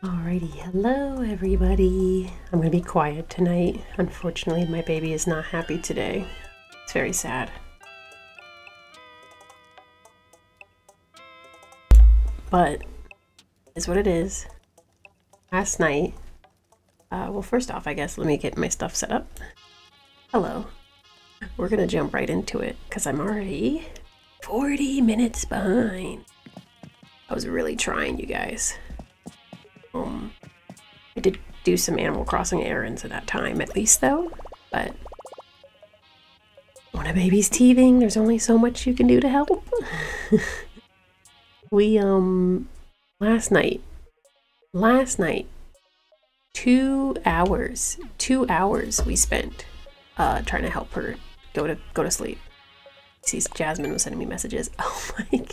Alrighty, hello everybody. I'm gonna be quiet tonight. Unfortunately, my baby is not happy today. It's very sad. But it's what it is. Last night, well, first off, I guess let me get my stuff set up. Hello. We're gonna jump right into it because I'm already 40 minutes behind. I was really trying, you guys. I did do some Animal Crossing errands at that time, at least though. But when a baby's teething, there's only so much you can do to help. We last night, 2 hours we spent trying to help her go to sleep. See, Jasmine was sending me messages. Oh my god.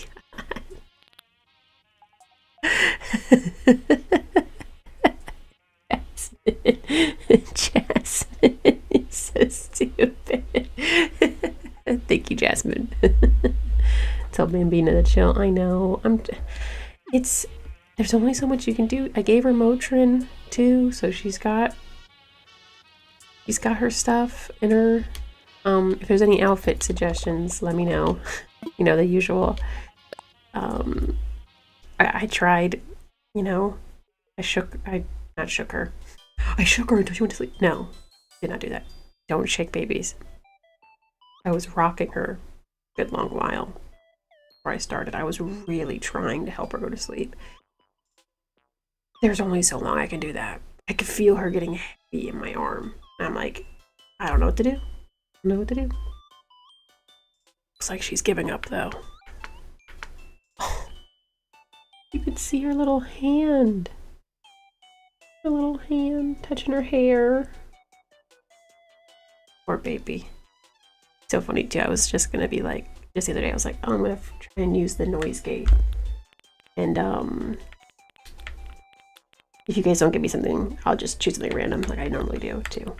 Jasmine is so stupid. Thank you, Jasmine. Tell Bambina to chill. I know. There's only so much you can do. I gave her Motrin too, so she's got her stuff in her. If there's any outfit suggestions, let me know. You know, the usual. I tried, you know, I shook her. I shook her until she went to sleep. No, did not do that. Don't shake babies. I was rocking her a good long while before I started. I was really trying to help her go to sleep. There's only so long I can do that. I could feel her getting heavy in my arm. I'm like, I don't know what to do. I don't know what to do. Looks like she's giving up though. Oh, you could see her little hand. Her little hand touching her hair. Poor baby. So funny too. I was just gonna be like, just the other day, I was like, oh, I'm gonna try and use the noise gate. And if you guys don't give me something, I'll just choose something random like I normally do too.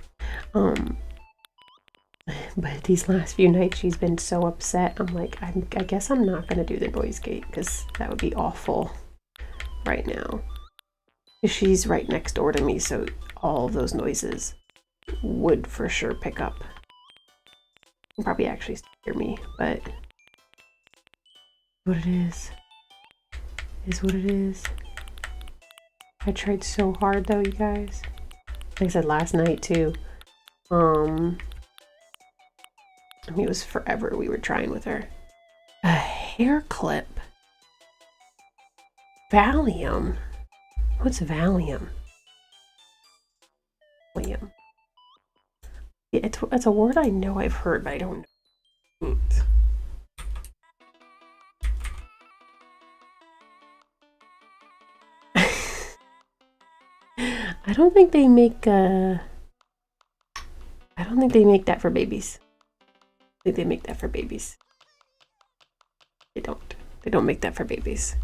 But these last few nights she's been so upset. I'm like, I guess I'm not gonna do the noise gate because that would be awful right now. She's right next door to me, so all of those noises would for sure pick up. And probably actually hear me, but what it is what it is. I tried so hard though, you guys. Like I said last night too. I mean, it was forever we were trying with her. A hair clip. Valium. What's Valium? Valium. Yeah, it's a word I know I've heard, but I don't know. I don't think they make that for babies. I think they make that for babies. They don't make that for babies.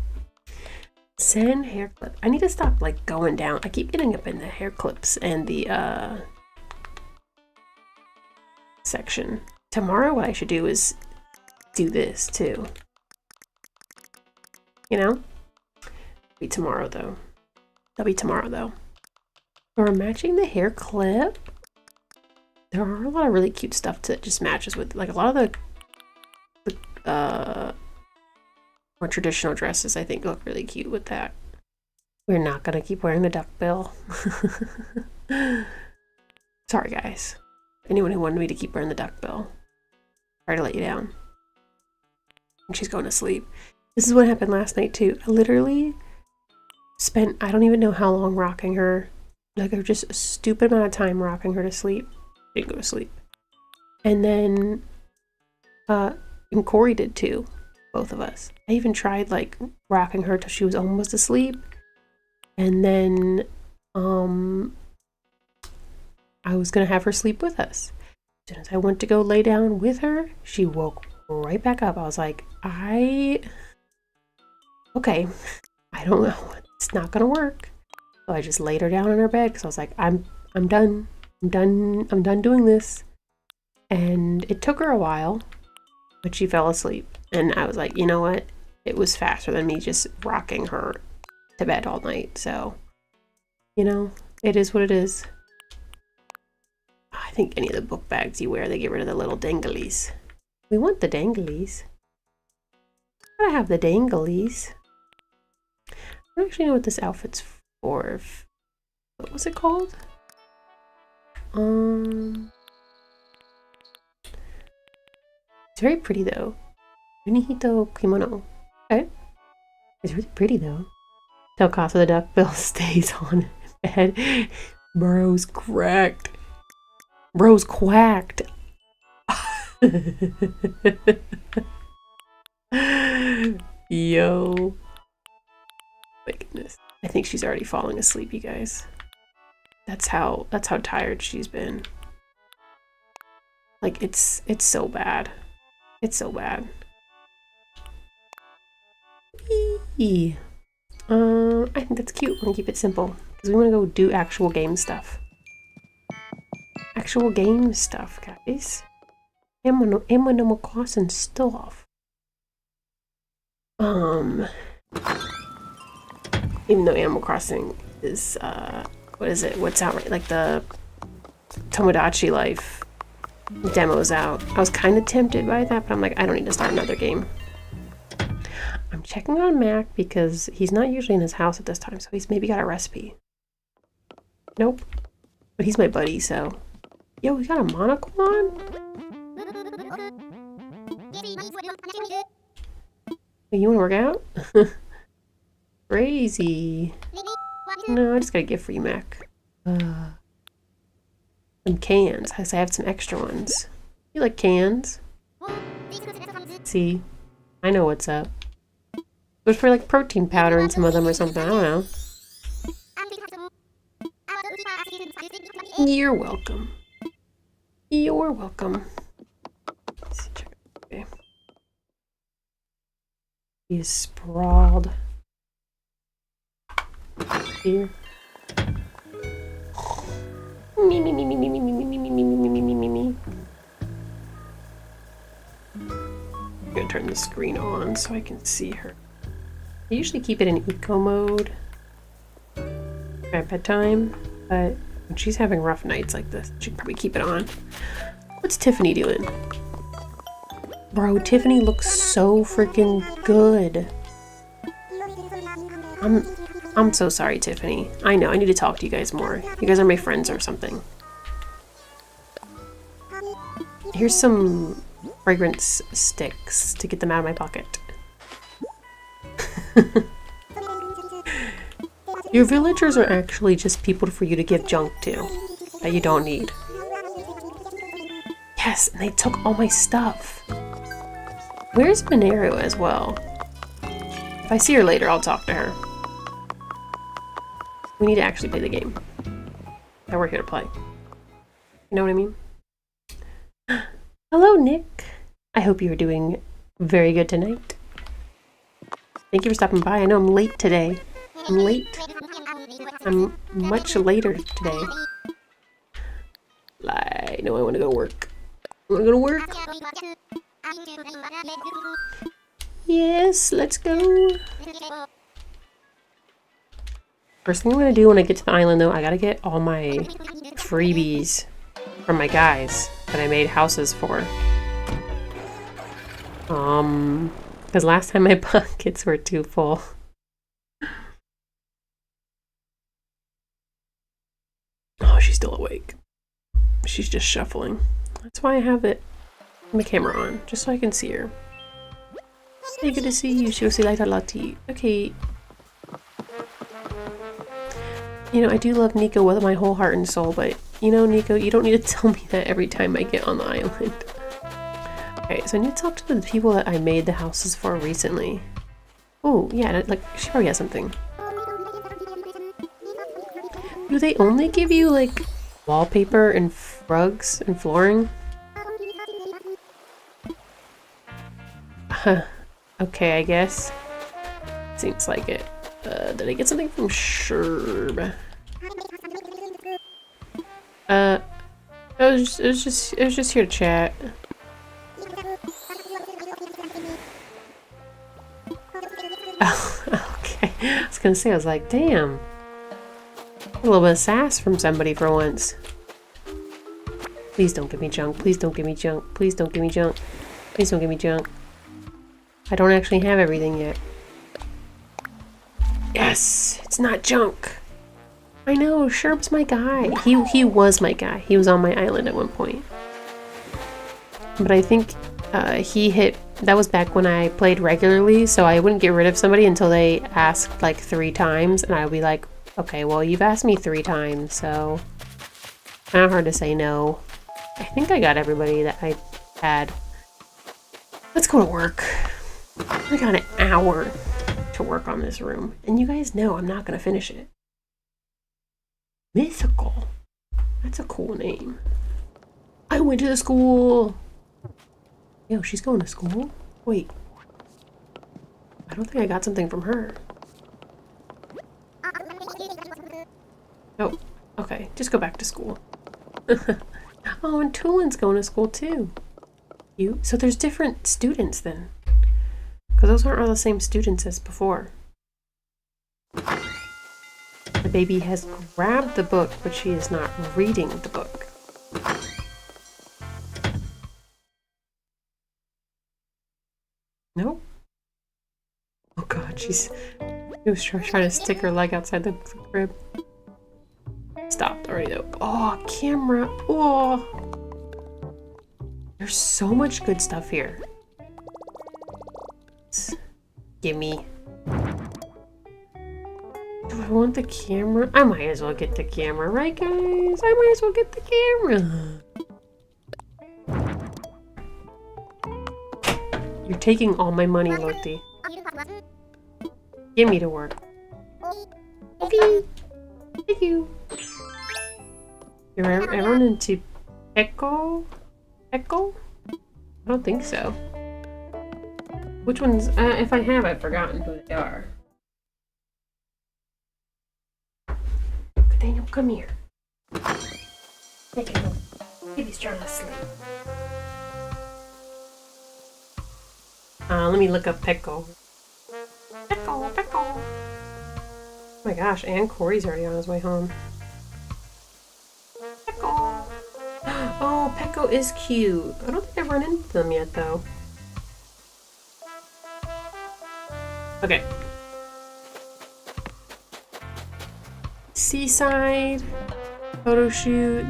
Sand hair clip. I need to stop like going down. I keep getting up in the hair clips and the section. Tomorrow what I should do is do this too. You know? Be tomorrow though. That'll be tomorrow though. We're matching the hair clip. There are a lot of really cute stuff that just matches with like a lot of the more traditional dresses. I think look really cute with that. We're not gonna keep wearing the duck bill. Sorry guys. Anyone who wanted me to keep wearing the duck bill. Sorry to let you down. And she's going to sleep. This is what happened last night too. I literally spent I don't even know how long rocking her. Like just a stupid amount of time rocking her to sleep. Didn't go to sleep. And then and Corey did too. Both of us. I even tried like rocking her till she was almost asleep. And then I was gonna have her sleep with us. As soon as I went to go lay down with her, she woke right back up. I was like, okay, I don't know. It's not gonna work. So I just laid her down in her bed because I was like, I'm done doing this. And it took her a while, but she fell asleep. And I was like, you know what? It was faster than me just rocking her to bed all night. So You know, it is what it is. I think any of the book bags you wear, they get rid of the little danglies. We want the danglies. I have the danglies. I don't actually know what this outfit's for. What was it called? It's very pretty though. Unihito kimono. Okay. It's really pretty though. Till Casa the Duckbill stays on bed. Bro's cracked. Bro's quacked. Yo. My goodness. I think she's already falling asleep, you guys. That's how tired she's been. Like it's so bad. It's so bad. I think that's cute. We're gonna keep it simple because we want to go do actual game stuff. Actual game stuff, guys. Animal Crossing stuff. Even though Animal Crossing is what is it? What's out right? Like the Tomodachi Life demo's out. I was kind of tempted by that, but I'm like, I don't need to start another game. I'm checking on Mac because he's not usually in his house at this time, so he's maybe got a recipe. Nope. But he's my buddy, so. Yo, we got a monocle on? Hey, you wanna work out? Crazy. No, I just got a gift for you, Mac. Some cans. I have some extra ones. You like cans? See? I know what's up. There's for like protein powder in some of them or something. I don't know. You're welcome. You're welcome. Let's see, check it. Okay. He is sprawled here. Me, me, me, me, me, me, me, me, me, me, me, me, me, me, me. I'm gonna turn the screen on so I can see her. I usually keep it in eco mode at bedtime, but when she's having rough nights like this, she can probably keep it on. What's Tiffany doing? Bro, Tiffany looks so freaking good. I'm so sorry, Tiffany. I know, I need to talk to you guys more. You guys are my friends or something. Here's some fragrance sticks to get them out of my pocket. Your villagers are actually just people for you to give junk to that you don't need. Yes, and they took all my stuff. Where's Monero as well? If I see her later, I'll talk to her. We need to actually play the game that we're here to play. You know what I mean? Hello, Nick. I hope you're doing very good tonight. Thank you for stopping by. I know I'm late today. I'm late. I'm much later today. I know I want to go to work. I want to go to work. Yes, let's go. First thing I'm going to do when I get to the island, though, I got to get all my freebies from my guys that I made houses for. Because last time my pockets were too full. Oh, she's still awake. She's just shuffling. That's why I have my camera on, just so I can see her. Hey, good to see you. She was like Lati. Okay. You know, I do love Nico with my whole heart and soul, but you know, Nico, you don't need to tell me that every time I get on the island. Okay, so I need to talk to the people that I made the houses for recently. Oh, yeah, like, she probably has something. Do they only give you, like, wallpaper and rugs and flooring? Huh. Okay, I guess. Seems like it. Did I get something from Sherb? I was just here to chat. Oh, okay. I was gonna say, I was like, damn. A little bit of sass from somebody for once. Please don't give me junk. Please don't give me junk. Please don't give me junk. Please don't give me junk. I don't actually have everything yet. Yes! It's not junk! I know, Sherb's my guy. He was my guy. He was on my island at one point. But I think he hit... That was back when I played regularly, so I wouldn't get rid of somebody until they asked like 3 times, and I would be like, okay, well, you've asked me 3 times, so... Not hard to say no. I think I got everybody that I had. Let's go to work. I got an hour to work on this room, and you guys know I'm not going to finish it. Mythical. That's a cool name. I went to the school. Yo, she's going to school? Wait. I don't think I got something from her. Oh, okay. Just go back to school. Oh, and Tulin's going to school too. So there's different students then. Because those aren't all the same students as before. The baby has grabbed the book, but she is not reading the book. Nope. Oh god, she was trying to stick her leg outside the crib. Stopped already though. Oh, camera. Oh. There's so much good stuff here. Gimme. Do I want the camera? I might as well get the camera, right guys? I might as well get the camera. You're taking all my money, Loti. Get me to work. Okay. Thank you. You're everyone into Echo? Echo? I don't think so. Which ones? If I have, I've forgotten who they are. Daniel, come here. Take it. Baby's trying to sleep. Let me look up Pickle. Pickle, Pickle. Oh my gosh, and Corey's already on his way home. Pickle. Oh, Pecco is cute. I don't think I've run into them yet, though. Okay. Seaside. Photo shoot.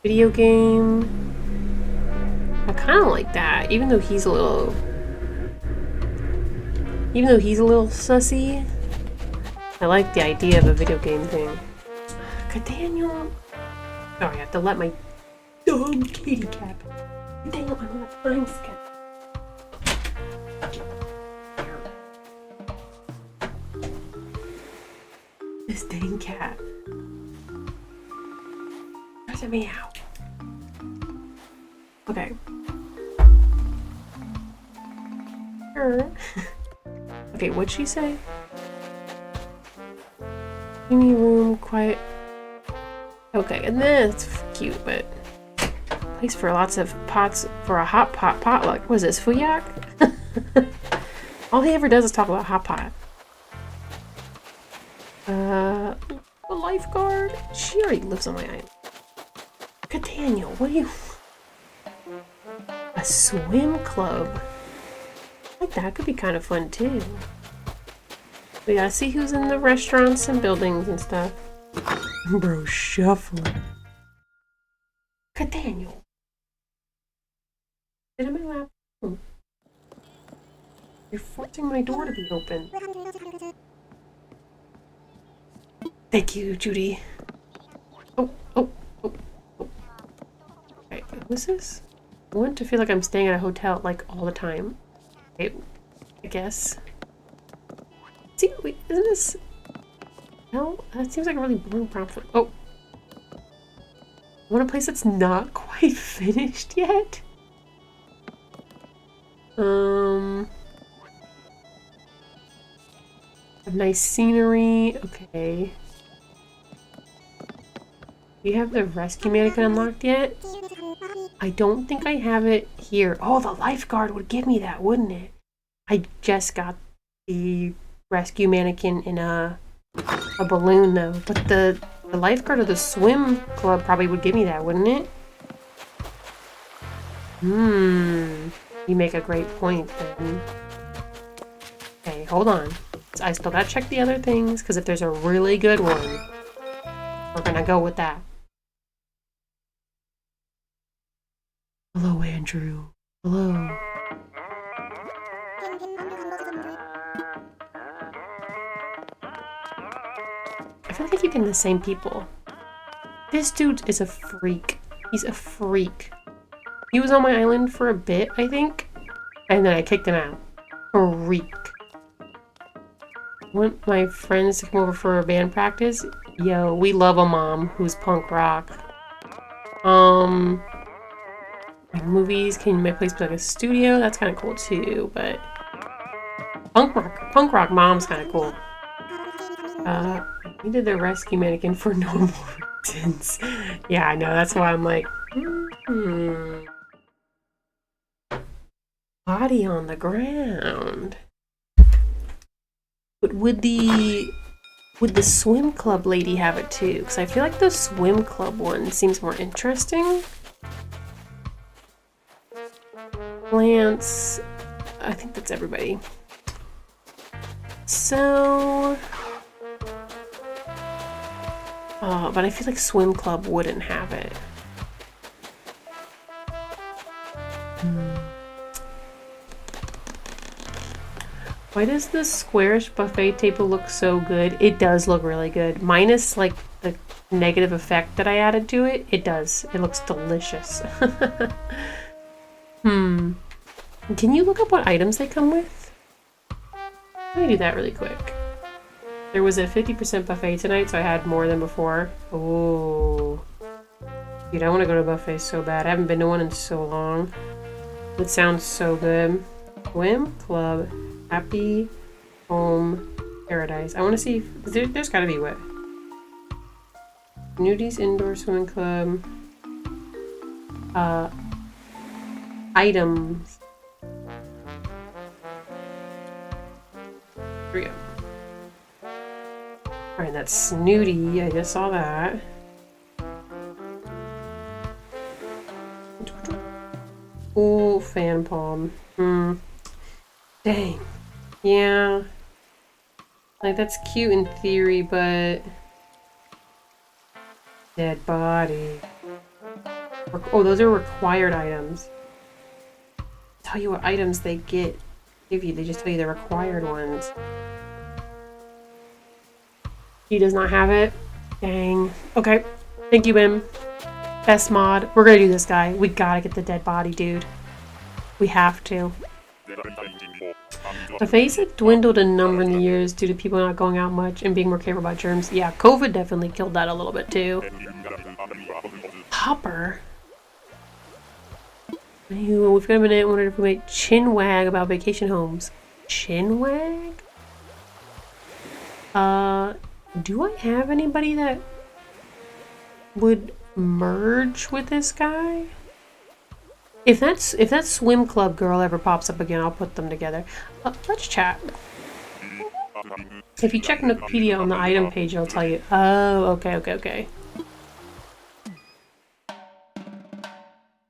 Video game. I kind of like that, even though he's a little... Even though he's a little sussy. I like the idea of a video game thing. God, Daniel. Oh, I have to let my dumb kitty cat. Daniel, I'm not time skip. This dang cat. Where's it meow? Okay. Okay, what'd she say? Creamy room, quiet. Okay, and then it's cute, but place for lots of pots for a hot pot potluck. What is this, Fuyak? All he ever does is talk about hot pot. The Lifegaurd? She already lives on my island. Good Daniel, what do you... A swim club. I think that could be kind of fun too. We gotta see who's in the restaurants and buildings and stuff. Bro, shuffling. Good Daniel. Sit in my lap. You're forcing my door to be open. Thank you, Judy. Oh. Okay, what's this? I want to feel like I'm staying at a hotel like all the time. Okay, I guess. See, wait, isn't this... No, that seems like a really boring prompt. Oh. I want a place that's not quite finished yet. Nice scenery. Okay. Do you have the rescue mannequin unlocked yet? I don't think I have it here. Oh, the Lifegaurd would give me that, wouldn't it? I just got the rescue mannequin in a a balloon though. But the lifeguard or the swim club probably would give me that, wouldn't it? You make a great point then. Okay, hold on. I still gotta check the other things, because if there's a really good one, we're gonna go with that. Hello, Andrew. Hello. I feel like I keep getting the same people. This dude is a freak. He's a freak. He was on my island for a bit, I think, and then I kicked him out. Freak. I want my friends to come over for a band practice. Yo, we love a mom who's punk rock. Movies, can my place be like a studio? That's kind of cool too, but punk rock mom's kind of cool. I needed the rescue mannequin for normal reasons. Yeah, I know, that's why I'm like, Body on the ground. But would the swim club lady have it too? Because I feel like the swim club one seems more interesting. Plants. I think that's everybody. So... but I feel like swim club wouldn't have it. Why does the squarish buffet table look so good? It does look really good. Minus like the negative effect that I added to it. It does. It looks delicious. Can you look up what items they come with? Let me do that really quick. There was a 50% buffet tonight, so I had more than before. Oh. Dude, I want to go to a buffet so bad. I haven't been to one in so long. It sounds so good. Swim Club. Happy Home Paradise. I want to see if there's got to be what. Nudies Indoor Swimming Club. Items. Here we go. Alright, that's Snooty. I just saw that. Ooh, fan palm. Dang. Yeah. Like, that's cute in theory, but... Dead body. Oh, those are required items. Tell you what items they give you. They just tell you the required ones. He does not have it. Dang. Okay. Thank you, Bim. Best mod. We're gonna do this, guy. We gotta get the dead body, dude. We have to. The face had dwindled in number in the years due to people not going out much and being more careful about germs. Yeah, COVID definitely killed that a little bit too. Hopper. We've got a minute. I wondered if we make chin wag about vacation homes. Chin wag? Do I have anybody that would merge with this guy? If that swim club girl ever pops up again, I'll put them together. Let's chat. If you check Wikipedia on the item page, it'll tell you. Oh, okay.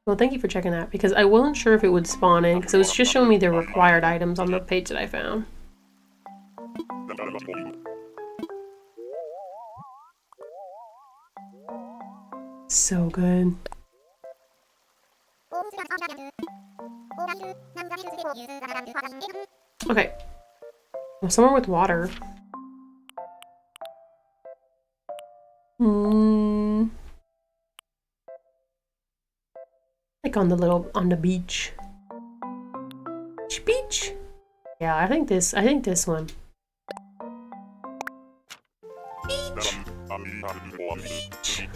Well, thank you for checking that, because I wasn't sure if it would spawn in, because it was just showing me the required items on the page that I found. So good. Okay. Well, somewhere with water. Like on the beach. Beach? Yeah, I think this one. Beach. Beach.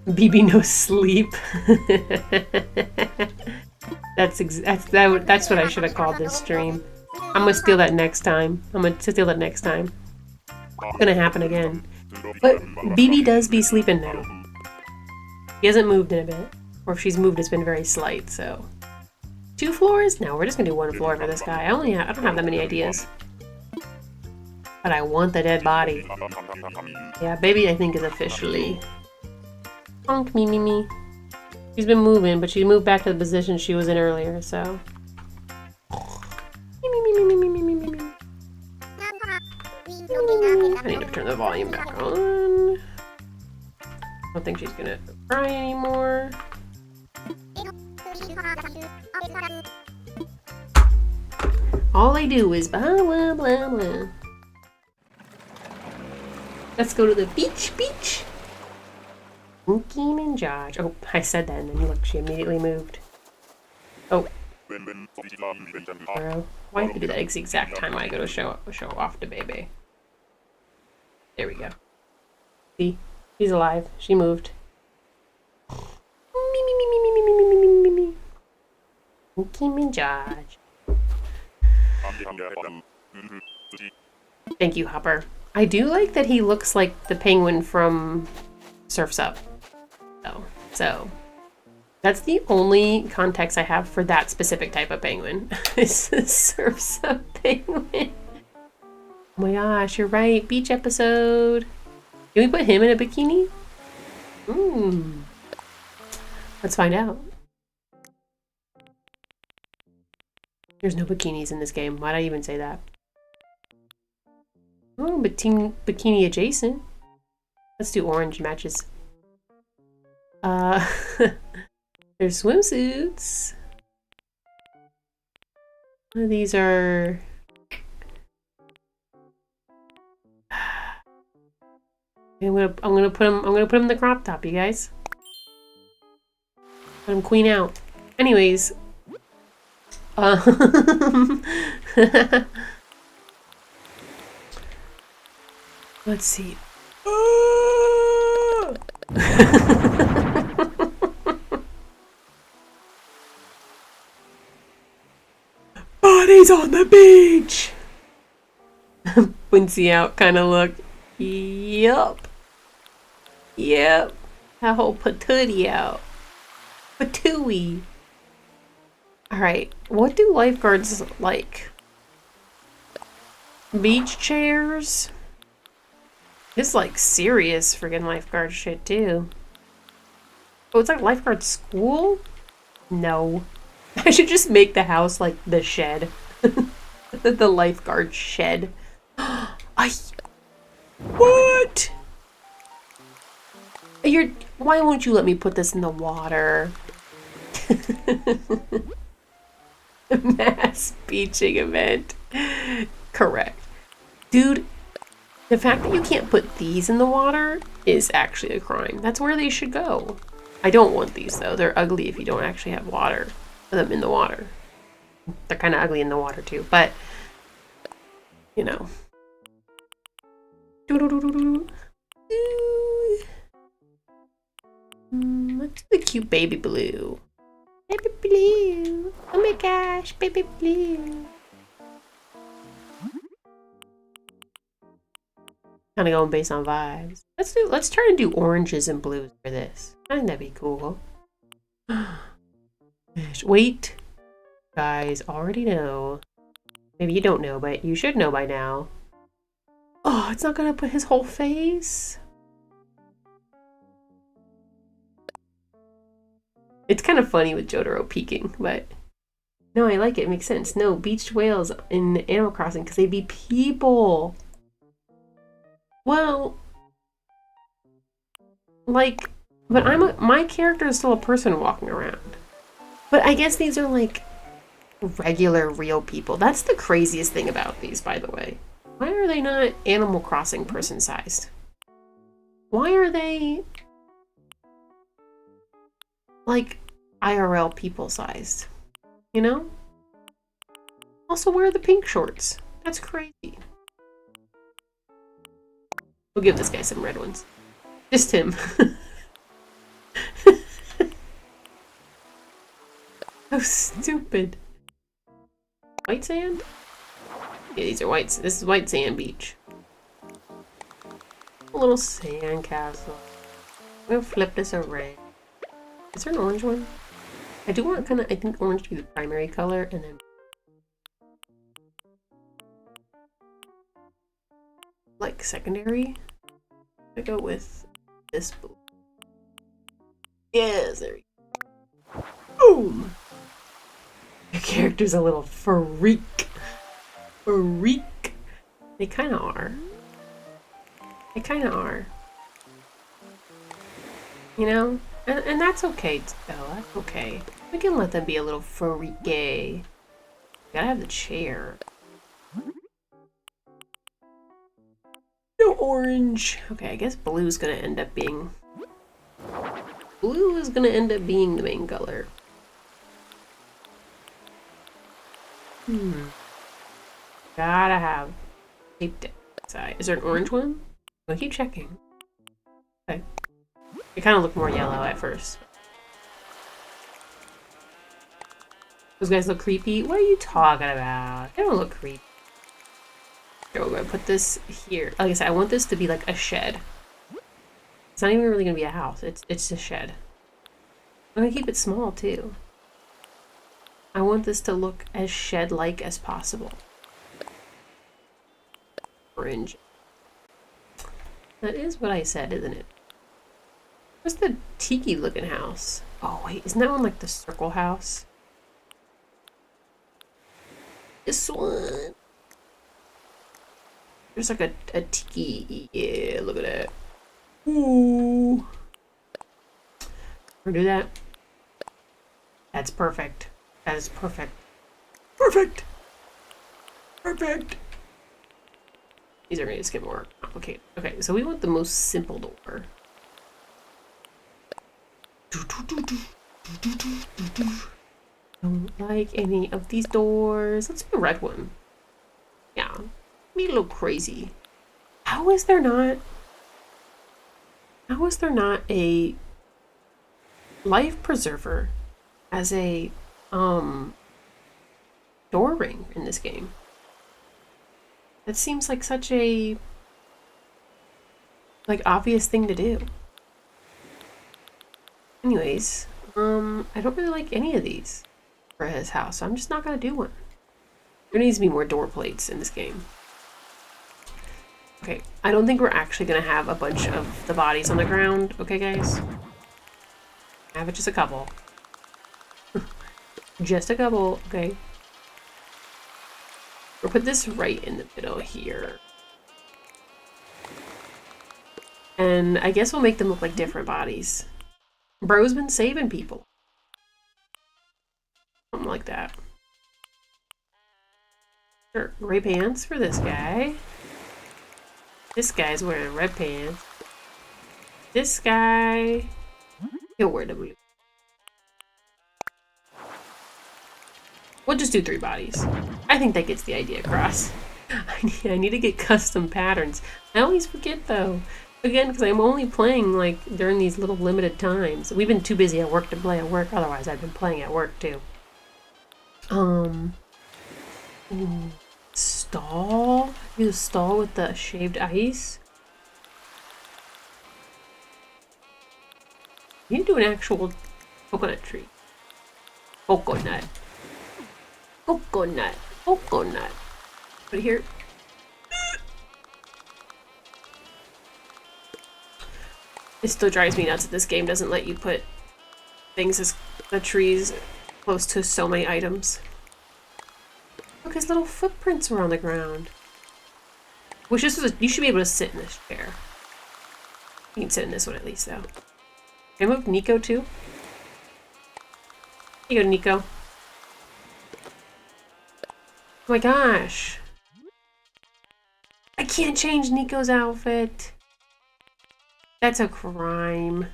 BB no sleep. That's what I should have called this stream. I'm gonna steal that next time. It's gonna happen again. But BB does be sleeping now. He hasn't moved in a bit. Or if she's moved, it's been very slight, so. 2 floors? No, we're just gonna do 1 floor for this guy. I don't have that many ideas. But I want the dead body. Yeah, baby I think is officially... Honk me me me. She's been moving, but she moved back to the position she was in earlier, so... Me me me me me me me me me. I need to turn the volume back on. I don't think she's gonna cry anymore. All they do is blah blah blah blah. Let's go to the beach. Mookie and Josh. Oh, I said that and then look, she immediately moved. Oh. Why have to do that exact time I go to show off to baby? There we go. See? She's alive. She moved. Me me me me me me me me me me me. Mookie and Josh. Thank you, Hopper. I do like that he looks like the penguin from Surf's Up. So that's the only context I have for that specific type of penguin. It's the Surf's Up penguin. Oh my gosh, you're right. Beach episode. Can we put him in a bikini? Let's find out. There's no bikinis in this game. Why'd I even say that? Oh, bikini adjacent. Let's do orange matches. There's swimsuits. These are... I'm gonna put him in the crop top, you guys. Let him queen out. Anyways. Let's see. Bodies on the beach. Quincy out kind of look. Yup. That whole patootie out. Patooey. Alright, what do lifeguards like? Beach chairs? This is like serious friggin' lifeguard shit too. Oh, it's like lifeguard school? No. I should just make the house like the shed. The lifeguard shed. What? Why won't you let me put this in the water? Mass beaching event. Correct. Dude, the fact that you can't put these in the water is actually a crime. That's where they should go. I don't want these though. They're ugly if you don't actually have water for them in the water. They're kind of ugly in the water too, but you know. Let's do the cute baby blue. Baby blue. Oh my gosh, baby blue. Kind of going based on vibes. Let's try to do oranges and blues for this. I think that'd be cool. Wait. Guys already know. Maybe you don't know, but you should know by now. Oh, it's not gonna put his whole face. It's kind of funny with Jotaro peeking, but no, I like it. It makes sense. No, beached whales in Animal Crossing because they be people. Well, like, but my character is still a person walking around. But I guess these are like regular, real people. That's the craziest thing about these, by the way. Why are they not Animal Crossing person-sized? Why are they like IRL people-sized? You know? Also, where are the pink shorts? That's crazy. We'll give this guy some red ones. Just him. How stupid. White sand? Yeah, these are whites. This is white sand beach. A little sand castle. I'm gonna flip this around. Is there an orange one? I do want I think orange to be the primary color, and then like secondary. I go with this blue. Yes, there we go. Boom! Your character's a little freak. Freak. They kind of are. They kind of are. You know? And that's okay, though. That's okay. We can let them be a little freaky. Gotta have the chair. No orange. Okay, I guess blue's gonna end up being... Blue is gonna end up being the main color. Gotta have taped side. Is there an orange one? I'll keep checking. Okay. It kind of looked more yellow at first. Those guys look creepy. What are you talking about? They don't look creepy. Here, we're gonna put this here. Like I said, I want this to be like a shed. It's not even really gonna be a house. It's a shed. I'm gonna keep it small too. I want this to look as shed-like as possible. Orange. That is what I said, isn't it? What's the tiki-looking house? Oh wait, isn't that one like the circle house? This one. There's like a tiki. Yeah, look at that. Ooh. We're gonna do that. That's perfect. That is perfect. Perfect! Perfect! These are gonna just get more complicated. Okay, so we want the most simple door. Don't like any of these doors. Let's do a red one. Yeah. Be a little crazy. How is there not a life preserver as a door ring in this game? That seems like such a obvious thing to do. Anyways, I don't really like any of these for his house, so I'm just not gonna do one. There needs to be more door plates in this game. Okay, I don't think we're actually gonna have a bunch of the bodies on the ground, okay guys? I have just a couple. Just a couple, okay? We'll put this right in the middle here. And I guess we'll make them look like different bodies. Bro's been saving people. Something like that. Sure, gray pants for this guy. This guy's wearing red pants. This guy, he'll wear the blue. We'll just do 3 bodies. I think that gets the idea across. I need to get custom patterns. I always forget though. Again, because I'm only playing like during these little limited times. We've been too busy at work to play at work. Otherwise, I've been playing at work too. Stall? Do a stall with the shaved ice? You need to do an actual coconut tree. Coconut. Coconut. Coconut. Put it here. It still drives me nuts that this game doesn't let you put things as the trees close to so many items. Look, his little footprints are on the ground. Which this was you should be able to sit in this chair. You can sit in this one at least though. Can I move Nico too? Here you go, Nico. Oh my gosh. I can't change Nico's outfit. That's a crime.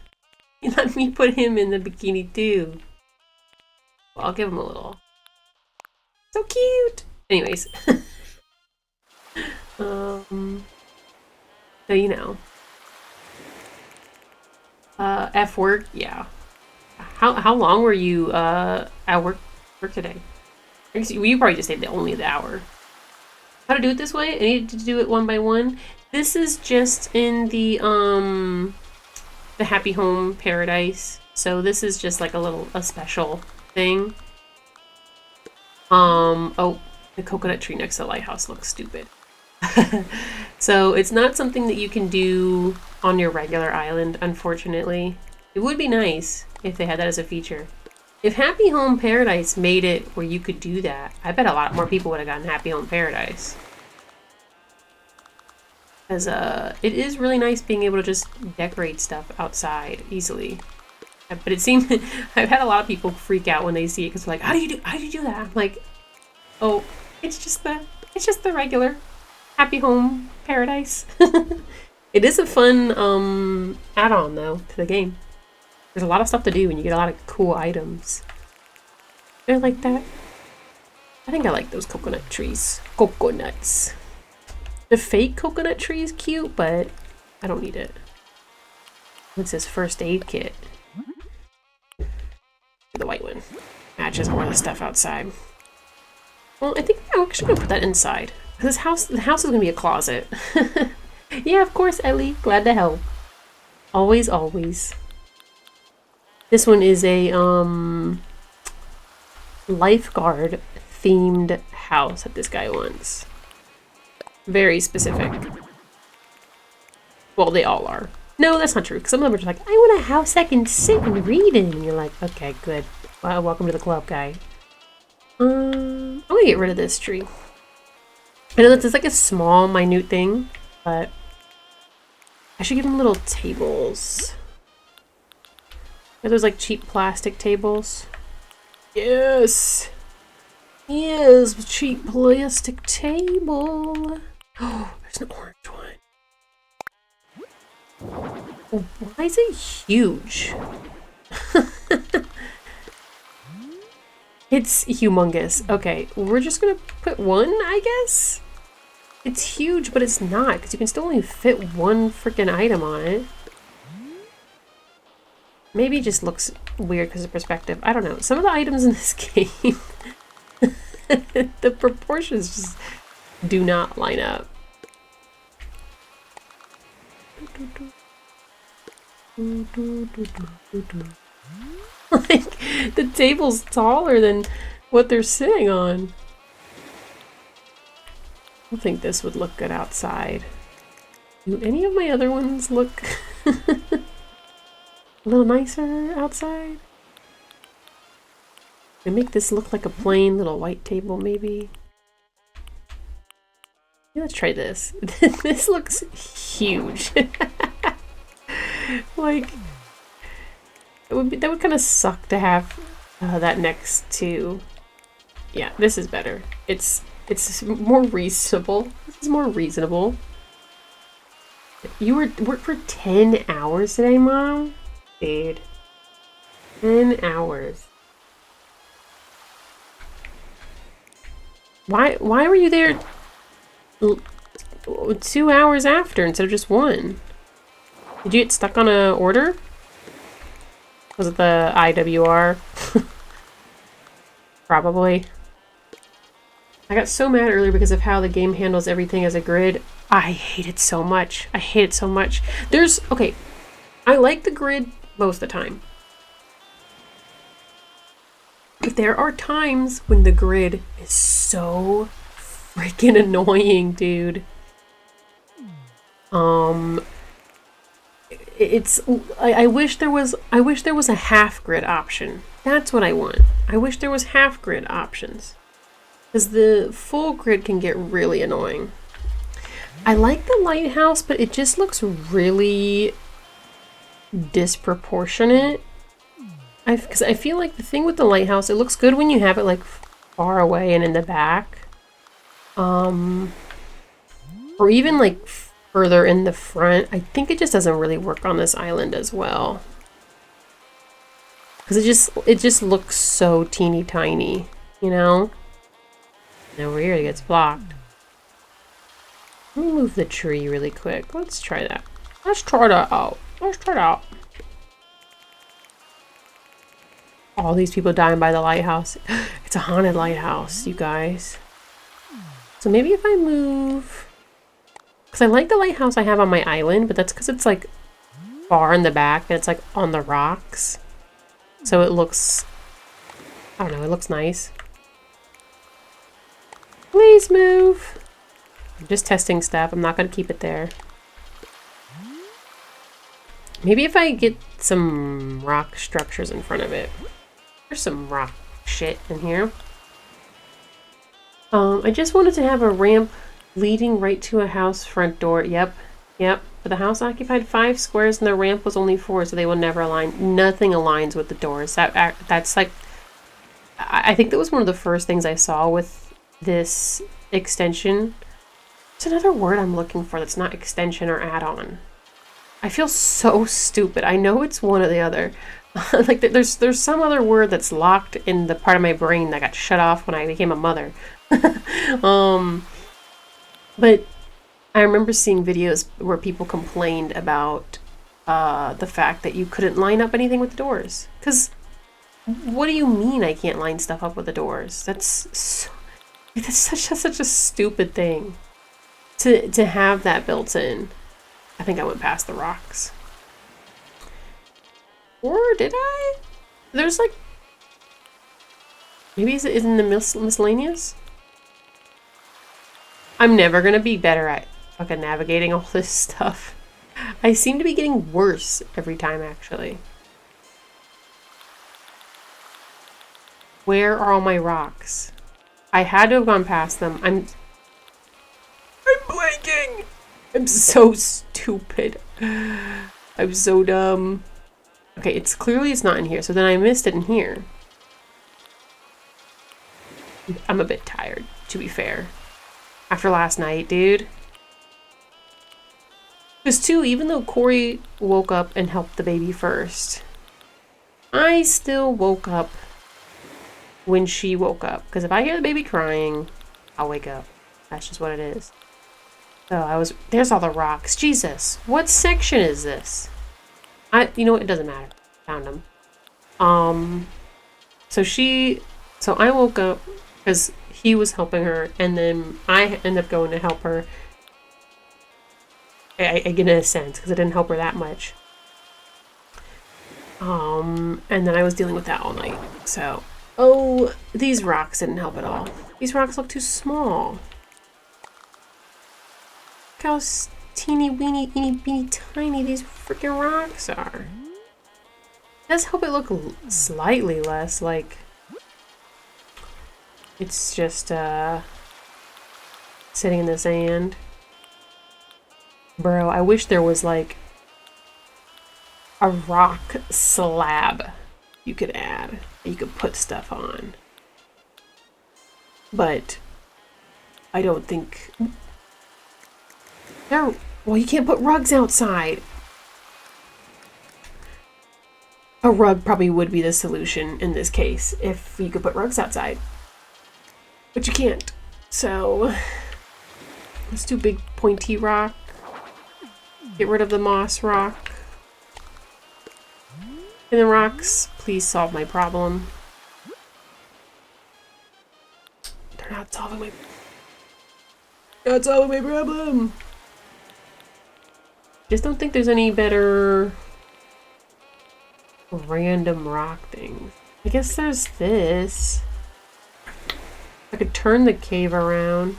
You let me put him in the bikini too. Well, I'll give him a little. So cute! Anyways. So you know. F work, yeah. How long were you at work today? You probably just stayed only the hour. How to do it this way? I needed to do it one by one. This is just in the Happy Home Paradise. So this is just like a special thing. Oh, the coconut tree next to the lighthouse looks stupid. So it's not something that you can do on your regular island, unfortunately. It would be nice if they had that as a feature. If Happy Home Paradise made it where you could do that, I bet a lot more people would have gotten Happy Home Paradise. Because it is really nice being able to just decorate stuff outside easily. But it seems I've had a lot of people freak out when they see it because they're like, how do you do that? I'm like, oh, it's just the regular Happy Home Paradise. It is a fun add-on though to the game. There's a lot of stuff to do and you get a lot of cool items. I like that. I think I like those coconut trees. Coconuts. The fake coconut tree is cute, but I don't need it. It says first aid kit. The white one. Matches more of the stuff outside. Well, I think I'm actually gonna put that inside. The house is gonna be a closet. Yeah, of course, Ellie. Glad to help. Always, always. This one is a Lifegaurd themed house that this guy wants. Very specific. Well, they all are. No, that's not true. Because some of them are just like, I want a house I can sit and read in. And you're like, okay, good. Well, welcome to the club, guy. I'm gonna get rid of this tree. I know that's just like a small, minute thing, but I should give him little tables. Are those like cheap plastic tables? Yes! Yes, cheap plastic table. Oh, there's an orange one. Oh, why is it huge? It's humongous. Okay, we're just gonna put one, I guess? It's huge, but it's not, because you can still only fit one freaking item on it. Maybe it just looks weird because of perspective. I don't know. Some of the items in this game, the proportions just do not line up. Like, the table's taller than what they're sitting on. I think this would look good outside. Do any of my other ones look a little nicer outside? I make this look like a plain little white table, maybe. Yeah, let's try this. This looks huge. Like, that would kind of suck to have that next to. Yeah, this is better. It's more reasonable. This is more reasonable. You work for 10 hours today, Mom? Dude. 10 hours. Why were you there 2 hours after instead of just one? Did you get stuck on a order? Was it the IWR? Probably. I got so mad earlier because of how the game handles everything as a grid. I hate it so much. I hate it so much. Okay, I like the grid most of the time. But there are times when the grid is so freaking annoying, dude. I wish there was a half grid option. That's what I want. I wish there was half grid options. Because the full grid can get really annoying. I like the lighthouse, but it just looks really disproportionate. Because I feel like the thing with the lighthouse, it looks good when you have it like far away and in the back. Or even like further in the front. I think it just doesn't really work on this island as well. Because it just looks so teeny tiny, you know? And over here it gets blocked. Let me move the tree really quick. Let's try that. Let's try that out. Let's try it out. All these people dying by the lighthouse. It's a haunted lighthouse, you guys. So maybe if I move... Because I like the lighthouse I have on my island, but that's because it's like far in the back and it's like on the rocks. So it looks... I don't know, it looks nice. Please move. I'm just testing stuff. I'm not going to keep it there. Maybe if I get some rock structures in front of it. There's some rock shit in here. I just wanted to have a ramp leading right to a house front door. Yep. But the house occupied 5 squares and the ramp was only 4, so they will never align. Nothing aligns with the doors. That's like... I think that was one of the first things I saw with this extension. It's another word I'm looking for that's not extension or add-on. I feel so stupid. I know it's one or the other. Like there's some other word that's locked in the part of my brain that got shut off when I became a mother. But I remember seeing videos where people complained about the fact that you couldn't line up anything with the doors. Because what do you mean I can't line stuff up with the doors? That's such a stupid thing to have that built in. I think I went past the rocks. Or did I? There's like... Maybe is it in the miscellaneous? I'm never going to be better at fucking navigating all this stuff. I seem to be getting worse every time, actually. Where are all my rocks? I had to have gone past them. I'm blanking! I'm so stupid. I'm so dumb. Okay, it's not in here, so then I missed it in here. I'm a bit tired, to be fair. After last night, dude. Because too, even though Corey woke up and helped the baby first, I still woke up when she woke up. Because if I hear the baby crying, I'll wake up. That's just what it is. So there's all the rocks. Jesus, what section is this? You know what, it doesn't matter. Found them. So I woke up because he was helping her, and then I ended up going to help her. I get in a sense, because I didn't help her that much. And then I was dealing with that all night. So, these rocks didn't help at all. These rocks look too small. Look how teeny weeny, eeny beeny tiny these freaking rocks are. Let's hope it look slightly less like it's just sitting in the sand. Bro, I wish there was like a rock slab you could add. You could put stuff on. But I don't think... No, well, you can't put rugs outside. A rug probably would be the solution in this case if you could put rugs outside. But you can't. So let's do big pointy rock. Get rid of the moss rock. And the rocks, please solve my problem. They're not solving my problem. Just don't think there's any better random rock things. I guess there's this. I could turn the cave around.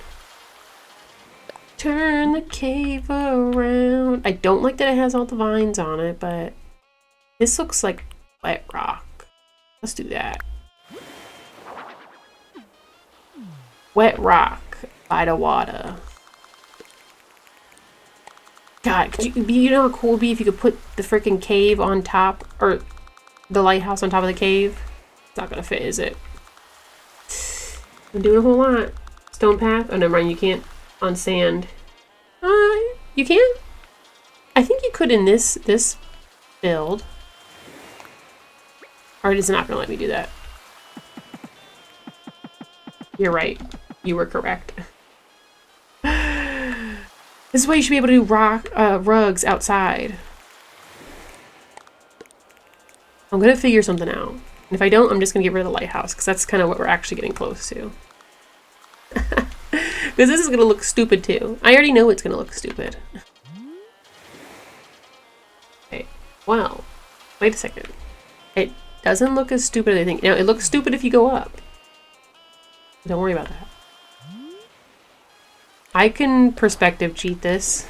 Turn the cave around. I don't like that it has all the vines on it, but this looks like wet rock. Let's do that. Wet rock by the water. God, you know how cool it would be if you could put the freaking cave on top, or the lighthouse on top of the cave? It's not gonna fit, is it? I'm doing a whole lot. Stone path? Oh, never mind, you can't on sand. You can? I think you could in this build. Or it is not gonna let me do that. You're right. You were correct. This is why you should be able to do rugs outside. I'm gonna figure something out. And if I don't, I'm just gonna get rid of the lighthouse, because that's kind of what we're actually getting close to. Because this is gonna look stupid too. I already know it's gonna look stupid. Okay, well, wait a second. It doesn't look as stupid as I think. Now, it looks stupid if you go up. Don't worry about that. I can perspective cheat this.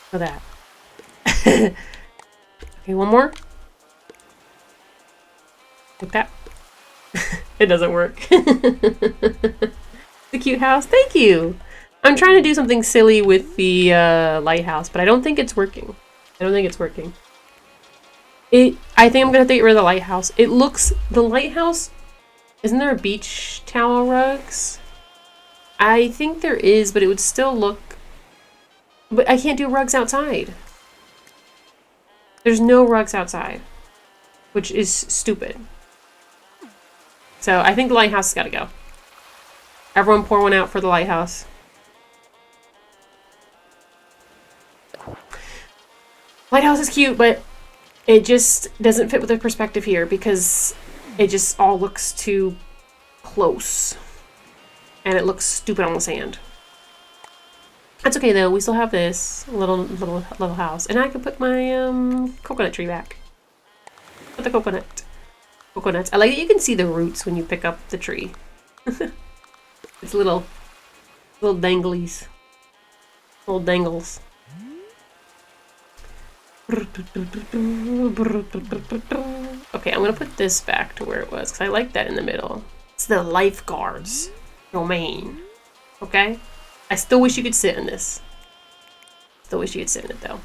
For that. Okay, one more. Like that. It doesn't work. The cute house. Thank you. I'm trying to do something silly with the lighthouse, but I don't think it's working. I don't think it's working. I think I'm gonna have to get rid of the lighthouse. It looks, the lighthouse, isn't there a beach towel rugs? I think there is, but it would still look, but I can't do rugs outside. There's no rugs outside, which is stupid. So I think the lighthouse has got to go. Everyone pour one out for the lighthouse. Lighthouse is cute, but it just doesn't fit with the perspective here because it just all looks too close. And it looks stupid on the sand. That's okay though, we still have this little house. And I can put my coconut tree back. Put the coconuts. I like that you can see the roots when you pick up the tree. It's little danglies. Little dangles. Okay, I'm gonna put this back to where it was because I like that in the middle. It's the Lifeguard's domain. Okay? I still wish you could sit in this. Still wish you could sit in it though.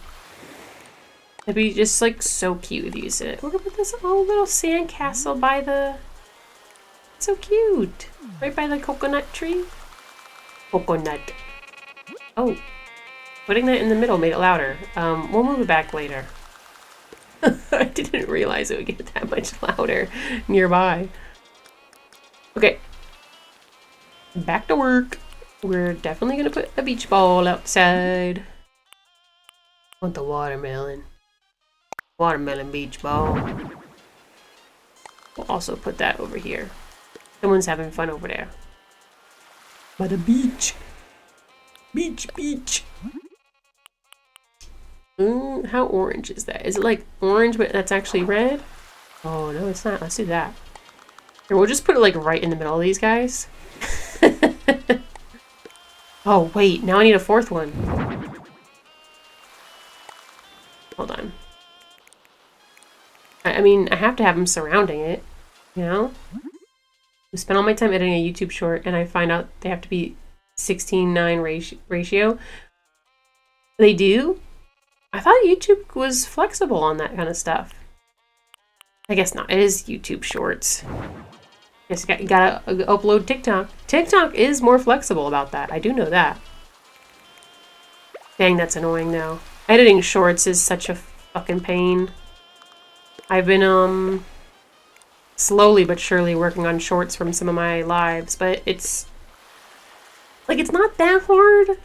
It'd be just like so cute if you could sit. We're gonna put this little sand castle by the. So cute! Right by the coconut tree. Coconut. Oh. Putting that in the middle made it louder. We'll move it back later. I didn't realize it would get that much louder nearby. Okay. Back to work. We're definitely gonna put a beach ball outside. I want the watermelon. Watermelon beach ball. We'll also put that over here. Someone's having fun over there. By the beach. Beach. How orange is that? Is it like orange but that's actually red? Oh no, it's not. Let's do that. Here, we'll just put it like right in the middle of these guys. Oh wait, now I need a fourth one. Hold on. I mean, I have to have them surrounding it, you know? I spent all my time editing a YouTube short and I find out they have to be 16:9 ratio. They do? I thought YouTube was flexible on that kind of stuff. I guess not. It is YouTube Shorts. Guess you gotta upload TikTok. TikTok is more flexible about that. I do know that. Dang, that's annoying though. Editing shorts is such a fucking pain. I've been slowly but surely working on shorts from some of my lives, but it's like it's not that hard.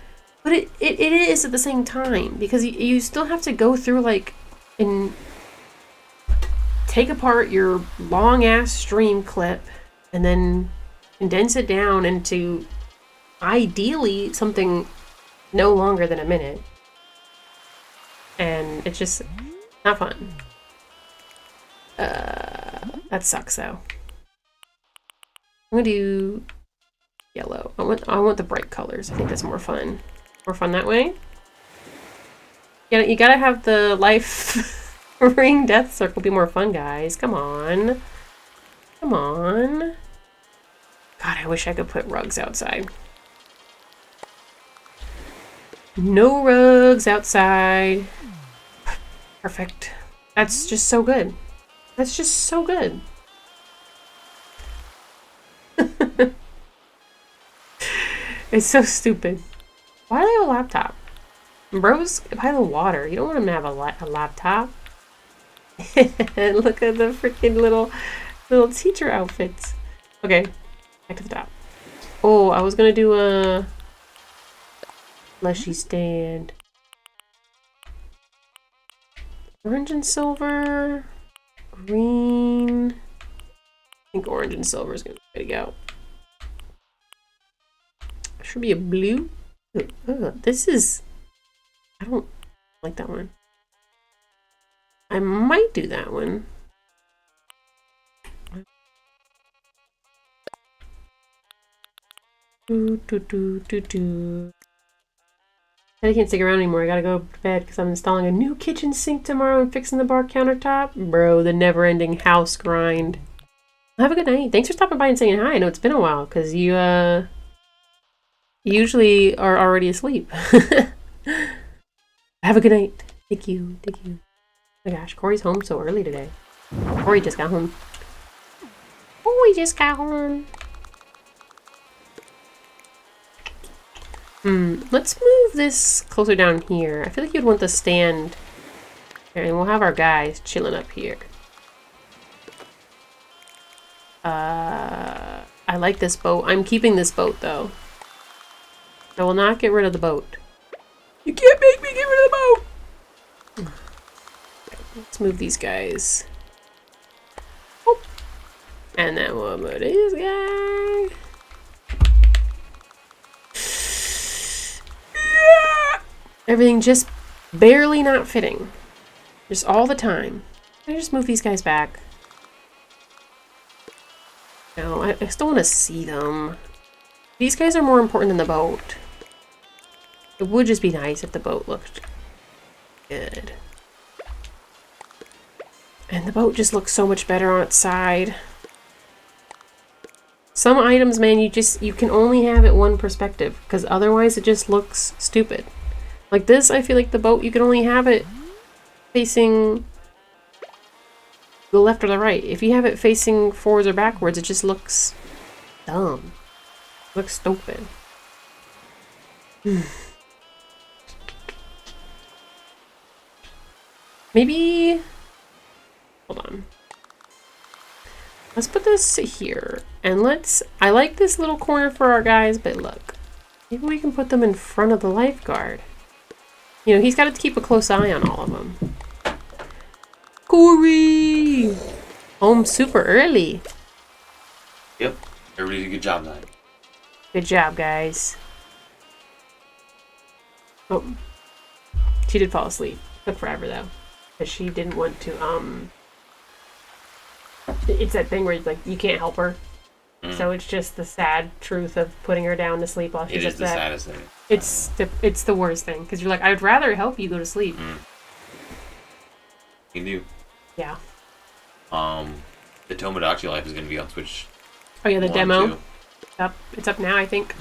But it is at the same time, because you still have to go through, like, and take apart your long-ass stream clip and then condense it down into, ideally, something no longer than a minute. And it's just not fun. That sucks, though. I'm gonna do yellow. I want the bright colors. I think that's more fun. More fun that way. Yeah, you gotta have the life ring death circle be more fun, guys. Come on. Come on. God, I wish I could put rugs outside. No rugs outside. Perfect. That's just so good. That's just so good. It's so stupid. Why do they have a laptop? Bros by the water. You don't want them to have a laptop. And look at the freaking little teacher outfits. Okay, back to the top. Oh, I was gonna do a fleshy stand. Orange and silver. Green. I think orange and silver is gonna be good to go. Should be a blue. This is... I don't like that one. I might do that one. Do, do, do, do, do. I can't stick around anymore. I gotta go to bed because I'm installing a new kitchen sink tomorrow and fixing the bar countertop. Bro, the never-ending house grind. Have a good night. Thanks for stopping by and saying hi. I know it's been a while because you usually are already asleep. Have a good night. Thank you. Thank you. Oh my gosh, Corey's home so early today. Corey just got home. Corey just got home. Let's move this closer down here. I feel like you'd want the stand. And we'll have our guys chilling up here. I like this boat. I'm keeping this boat, though. I will not get rid of the boat. You can't make me get rid of the boat! Okay, let's move these guys. Oh. And then we'll move this guy. Everything just barely not fitting. Just all the time. Can I just move these guys back? No, I still want to see them. These guys are more important than the boat. It would just be nice if the boat looked good. And the boat just looks so much better on its side. Some items, man, you can only have it one perspective, because otherwise it just looks stupid. Like this, I feel like the boat, you can only have it facing the left or the right. If you have it facing forwards or backwards, it just looks dumb. It looks stupid. Maybe... Hold on. Let's put this here. And let's... I like this little corner for our guys, but look. Maybe we can put them in front of the lifeguard. You know, he's got to keep a close eye on all of them. Corey! Home super early. Yep. Everybody did a good job tonight. Good job, guys. Oh. She did fall asleep. Took forever, though. Because she didn't want to, It's that thing where it's like, you can't help her. So it's just the sad truth of putting her down to sleep while she's upset. It is the saddest thing. It's the worst thing. Because you're like, I'd rather help you go to sleep. You knew. Yeah. The Tomodachi Life is going to be on Switch. Oh yeah, the demo. It's up now, I think.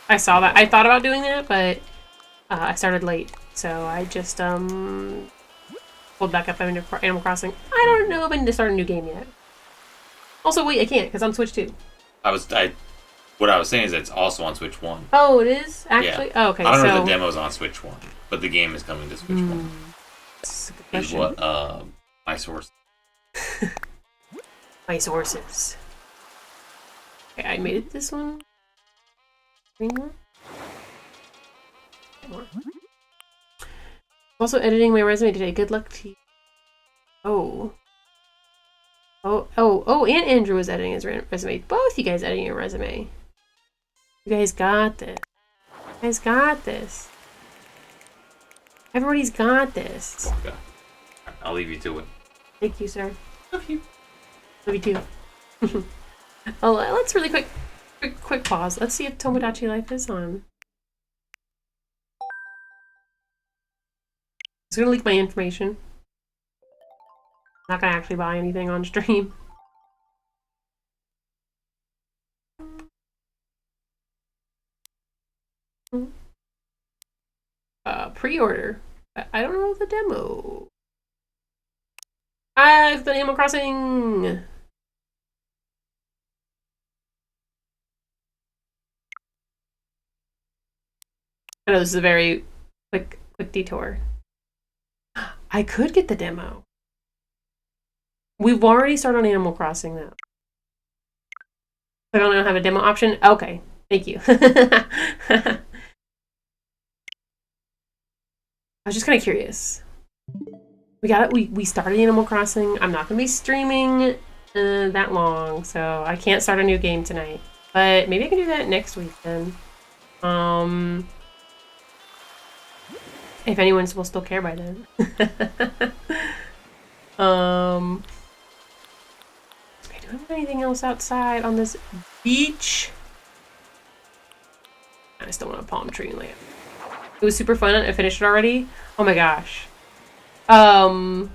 I saw that. I thought about doing that, but I started late. So I just, pulled back up Animal Crossing. I don't know if I need to start a new game yet. Also, wait, I can't, because I'm Switch 2. What I was saying is that it's also on Switch 1. Oh, it is? Actually? Yeah. Oh, okay. I don't know if the demo's on Switch 1, but the game is coming to Switch 1. That's a good question. Is what, my source. My sources. Okay, I made it this one. 3 more? 8 more. Also editing my resume today. Good luck to you. Oh, and Andrew was editing his resume. Both you guys editing your resume. You guys got this. You guys got this. Everybody's got this. Okay. I'll leave you to it. Thank you, sir. Love you. Love you too. Oh, let's really quick pause. Let's see if Tomodachi Life is on. It's gonna leak my information. I'm not gonna actually buy anything on stream. Pre-order. I don't know the demo. It's the Animal Crossing. I know this is a very quick detour. I could get the demo. We've already started on Animal Crossing though. I don't have a demo option. Okay, thank you. I was just kind of curious. We got it. We started Animal Crossing. I'm not gonna be streaming that long, so I can't start a new game tonight. But maybe I can do that next week then. If anyone will still care by then. Okay, do I have anything else outside on this beach? still want a palm tree lamp. It was super fun. I finished it already. Oh my gosh. How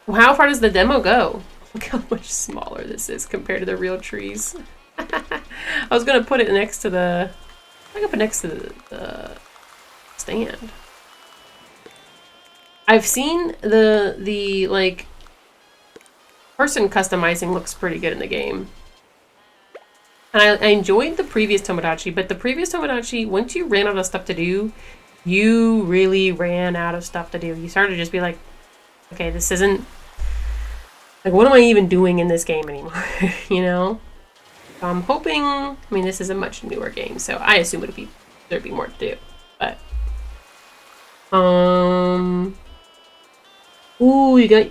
far does the demo go? Look how much smaller this is compared to the real trees. I was gonna put it next to the. I'm gonna put it next to the stand. I've seen the like person customizing looks pretty good in the game. And I enjoyed the previous Tomodachi, but the previous Tomodachi, once you ran out of stuff to do, you really ran out of stuff to do. You started to just be like, okay, this isn't, like, what am I even doing in this game anymore? You know? So I'm hoping, I mean, this is a much newer game, so I assume there'd be more to do. But, ooh, you got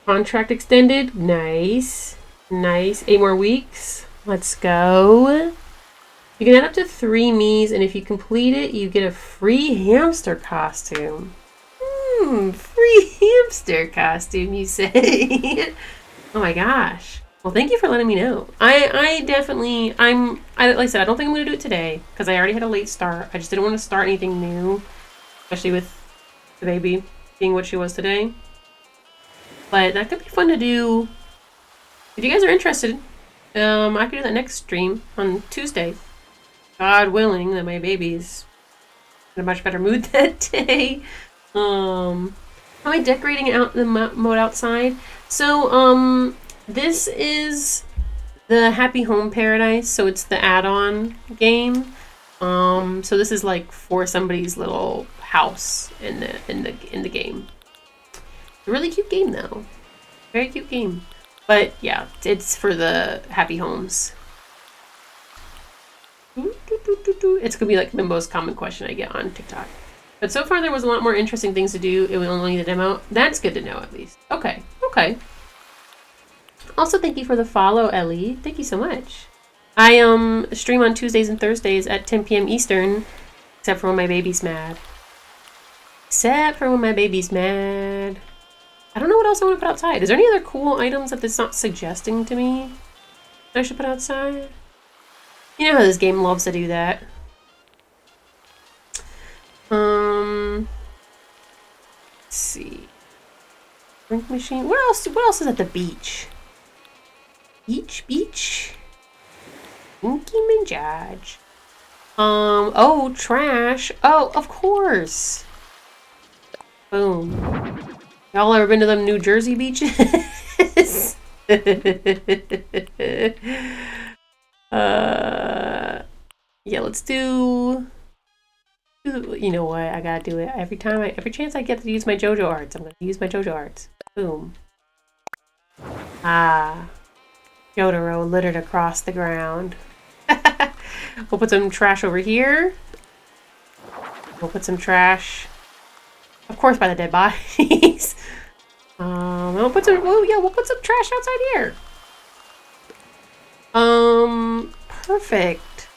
contract extended. Nice. Nice. 8 more weeks. Let's go. You can add up to 3 Miis, and if you complete it, you get a free hamster costume. Free hamster costume, you say? Oh my gosh. Well, thank you for letting me know. I definitely, like I said, I don't think I'm going to do it today, because I already had a late start. I just didn't want to start anything new, especially with the baby being what she was today. But that could be fun to do. If you guys are interested, I could do that next stream on Tuesday. God willing that my baby's in a much better mood that day. How am I decorating out the mode outside? So, this is the Happy Home Paradise, so it's the add-on game. So this is like for somebody's little house in the game. A really cute game though. Very cute game. But yeah, it's for the happy homes. It's gonna be like the most common question I get on TikTok. But so far there was a lot more interesting things to do. It was only the demo. That's good to know at least. Okay. Also, thank you for the follow, Ellie. Thank you so much. I stream on Tuesdays and Thursdays at 10 p.m. Eastern, except for when my baby's mad. I don't know what else I want to put outside. Is there any other cool items that it's not suggesting to me that I should put outside? You know how this game loves to do that. Let's see. Drink machine. What else is at the beach? Beach. Inky Minjaj. Oh, trash. Oh, of course. Boom. Y'all ever been to them New Jersey beaches? Yeah, let's do. You know what? I gotta do it every chance I get to use my JoJo arts. I'm gonna use my JoJo arts. Boom. Ah, Jotaro littered across the ground. We'll put some trash over here. We'll put some trash, of course, by the dead bodies. We'll put some. Oh yeah, we'll put some trash outside here. Perfect.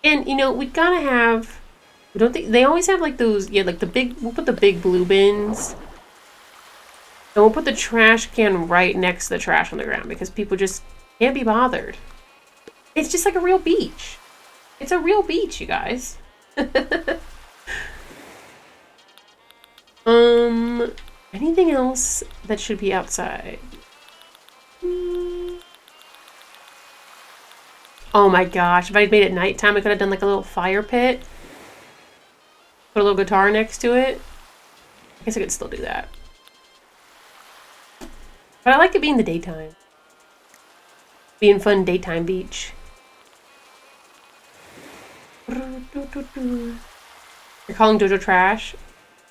And you know, we gotta have. We don't think they always have like those. Yeah, like the big. We'll put the big blue bins. And we'll put the trash can right next to the trash on the ground because people just can't be bothered. It's just like a real beach. It's a real beach, you guys. Anything else that should be outside? Oh my gosh, if I had made it nighttime, I could have done like a little fire pit. Put a little guitar next to it. I guess I could still do that. But I like it being the daytime. Being fun daytime beach. You're calling JoJo trash?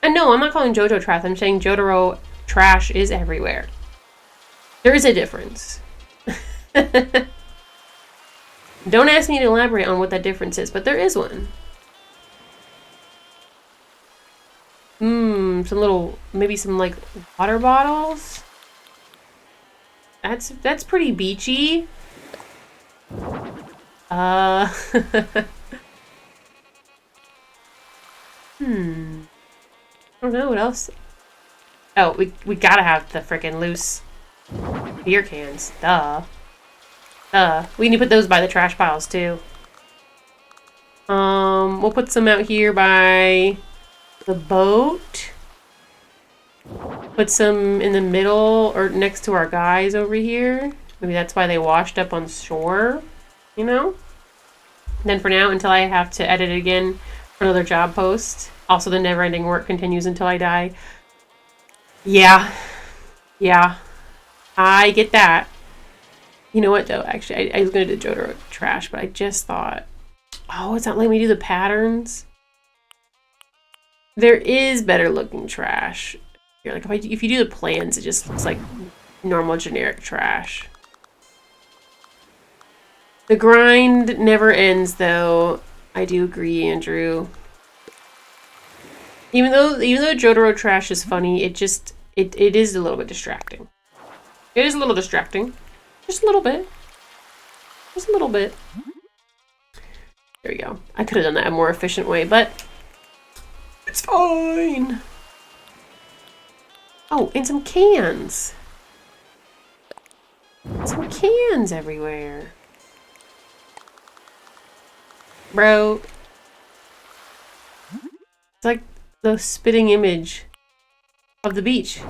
And no, I'm not calling JoJo trash. I'm saying Jotaro trash is everywhere. There is a difference. Don't ask me to elaborate on what that difference is, but there is one. Maybe some like water bottles. That's pretty beachy. I don't know what else. Oh, we gotta have the frickin' loose beer cans. Duh. We need to put those by the trash piles too. We'll put some out here by the boat. Put some in the middle or next to our guys over here. Maybe that's why they washed up on shore, you know? Then for now, until I have to edit it again for another job post. Also, the never-ending work continues until I die. Yeah. Yeah. I get that. You know what, though? Actually, I was going to do Jotaro trash, but I just thought, oh, it's not letting me do the patterns. There is better looking trash. Here, like if you do the plans, it just looks like normal generic trash. The grind never ends, though. I do agree, Andrew. Even though Jotaro trash is funny, it is a little bit distracting. It is a little distracting. Just a little bit. Just a little bit. There we go. I could have done that a more efficient way, but it's fine. Oh, and some cans. Some cans everywhere. Bro. It's like the spitting image of the beach.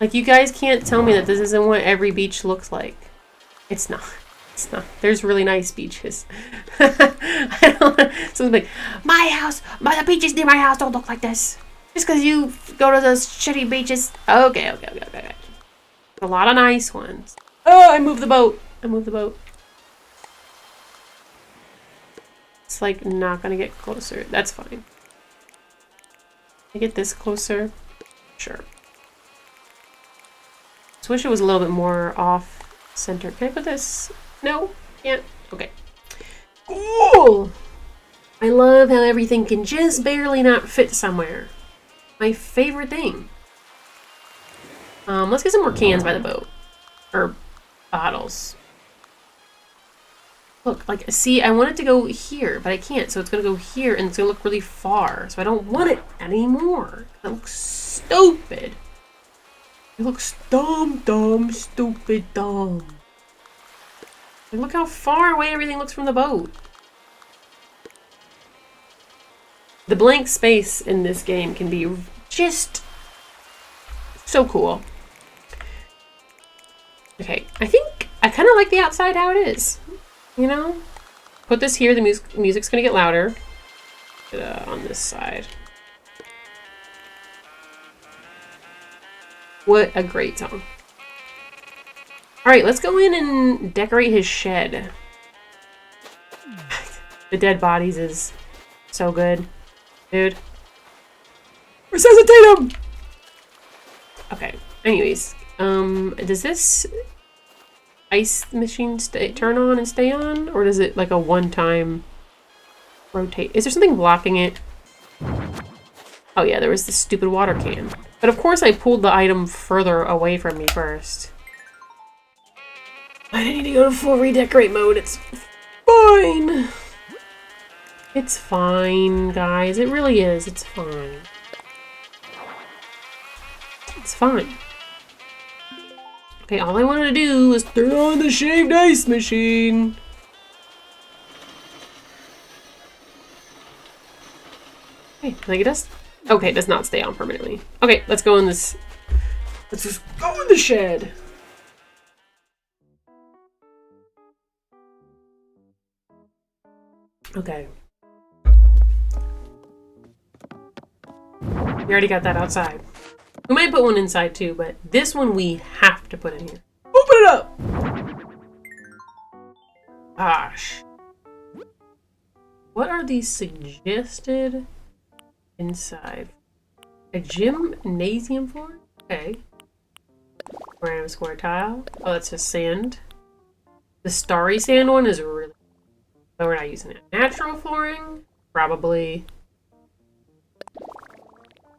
Like, you guys can't tell me that this isn't what every beach looks like. It's not. It's not. There's really nice beaches. I don't want someone's like, my house, the beaches near my house don't look like this. Just because you go to those shitty beaches. Okay. A lot of nice ones. Oh, I moved the boat. It's like not gonna get closer. That's fine. Can I get this closer? Sure. Just wish it was a little bit more off center. Can I put this? No, can't. Okay. Cool. I love how everything can just barely not fit somewhere. My favorite thing. Let's get some more cans by the boat. Or bottles. Look, like, see, I want it to go here, but I can't. So it's going to go here, and it's going to look really far. So I don't want it anymore. That looks stupid. It looks dumb, stupid, dumb. And look how far away everything looks from the boat. The blank space in this game can be just so cool. Okay, I think I kind of like the outside how it is. You know? Put this here, the music's gonna get louder. On this side. What a great song. Alright, let's go in and decorate his shed. The dead bodies is so good. Dude. Resuscitate him! Okay, anyways. Does this ice machine turn on and stay on? Or does it like a one-time rotate? Is there something blocking it? Oh yeah, there was this stupid water can. But of course I pulled the item further away from me first. I need to go to full redecorate mode. It's fine. It's fine, guys. It really is. It's fine. It's fine. Okay, all I wanted to do was turn on the shaved ice machine. Okay, can I get us? Okay, it does not stay on permanently. Okay, let's go in this. Let's just go in the shed. Okay. We already got that outside. We might put one inside too, but this one we have to put in here. Open it up! Gosh. What are these suggested inside? A gymnasium floor? Okay. Random square tile. Oh, that's just sand. The starry sand one is really... Oh, we're not using it. Natural flooring? Probably.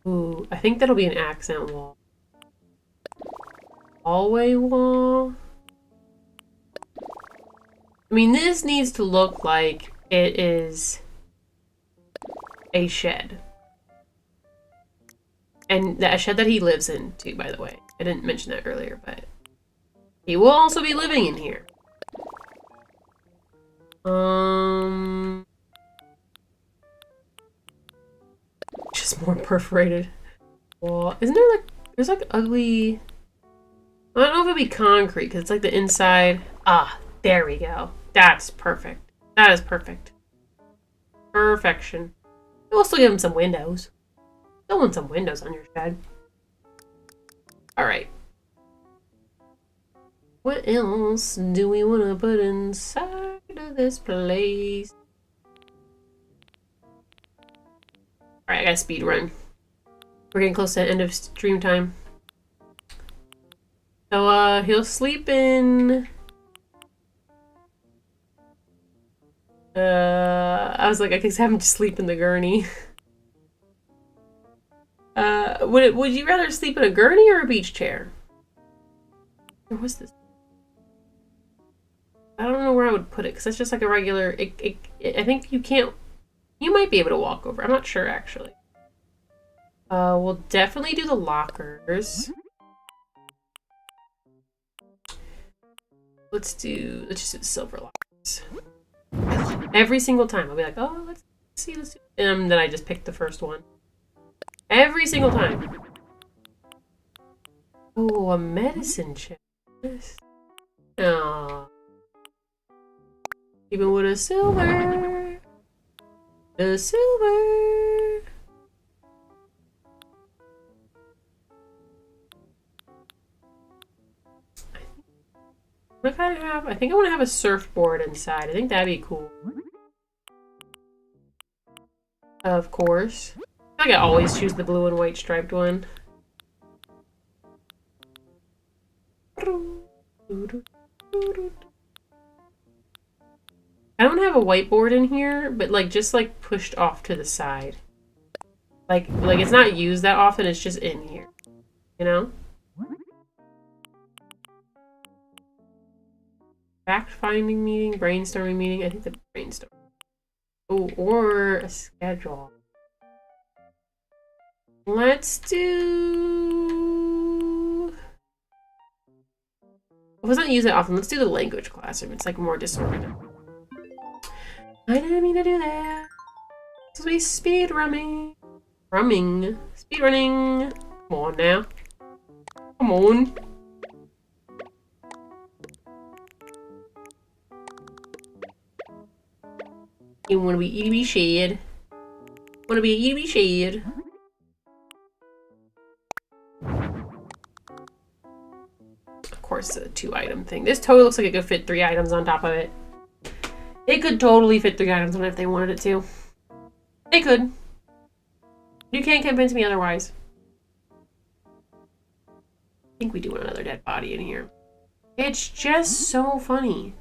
Ooh, I think that'll be an accent wall. Hallway wall? I mean, this needs to look like it is a shed. And a shed that he lives in, too, by the way. I didn't mention that earlier, but he will also be living in here. Just more perforated wall. Isn't there like, there's like ugly, I don't know if it'd be concrete because it's like the inside. Ah, there we go. That's perfect. That is perfect. Perfection. We'll still give him some windows. Still want some windows on your shed. Alright. What else do we want to put inside of this place? Alright, I gotta speed run. We're getting close to the end of stream time. So, he'll sleep in... I was like, I could have him just sleep in the gurney. Would you rather sleep in a gurney or a beach chair? Where was this? I don't know where I would put it, because it's just like a regular... I think you can't... You might be able to walk over. I'm not sure, actually. We'll definitely do the lockers. Let's just do the silver lockers. Every single time I'll be like, oh, let's see. And then I just pick the first one. Every single time. Oh, a medicine chest. Aww. Even with a silver. The silver. What if I have? I think I want to have a surfboard inside. I think that'd be cool. Of course. I think I always choose the blue and white striped one. I don't have a whiteboard in here, but like just like pushed off to the side. Like it's not used that often, it's just in here. You know? Fact-finding meeting, brainstorming meeting. I think the brainstorm. Oh, or a schedule. Let's do... If it's not used that often, let's do the language classroom. It's like more disorganized. I didn't mean to do that. So we speed running. Speed running. Come on now. Come on. You wanna be itty bitty shed. Wanna be a itty bitty shed. Of course, the 2-item thing. This totally looks like it could fit 3 items on top of it. It could totally fit 3 items on it if they wanted it to. They could. You can't convince me otherwise. I think we do want another dead body in here. It's just so funny.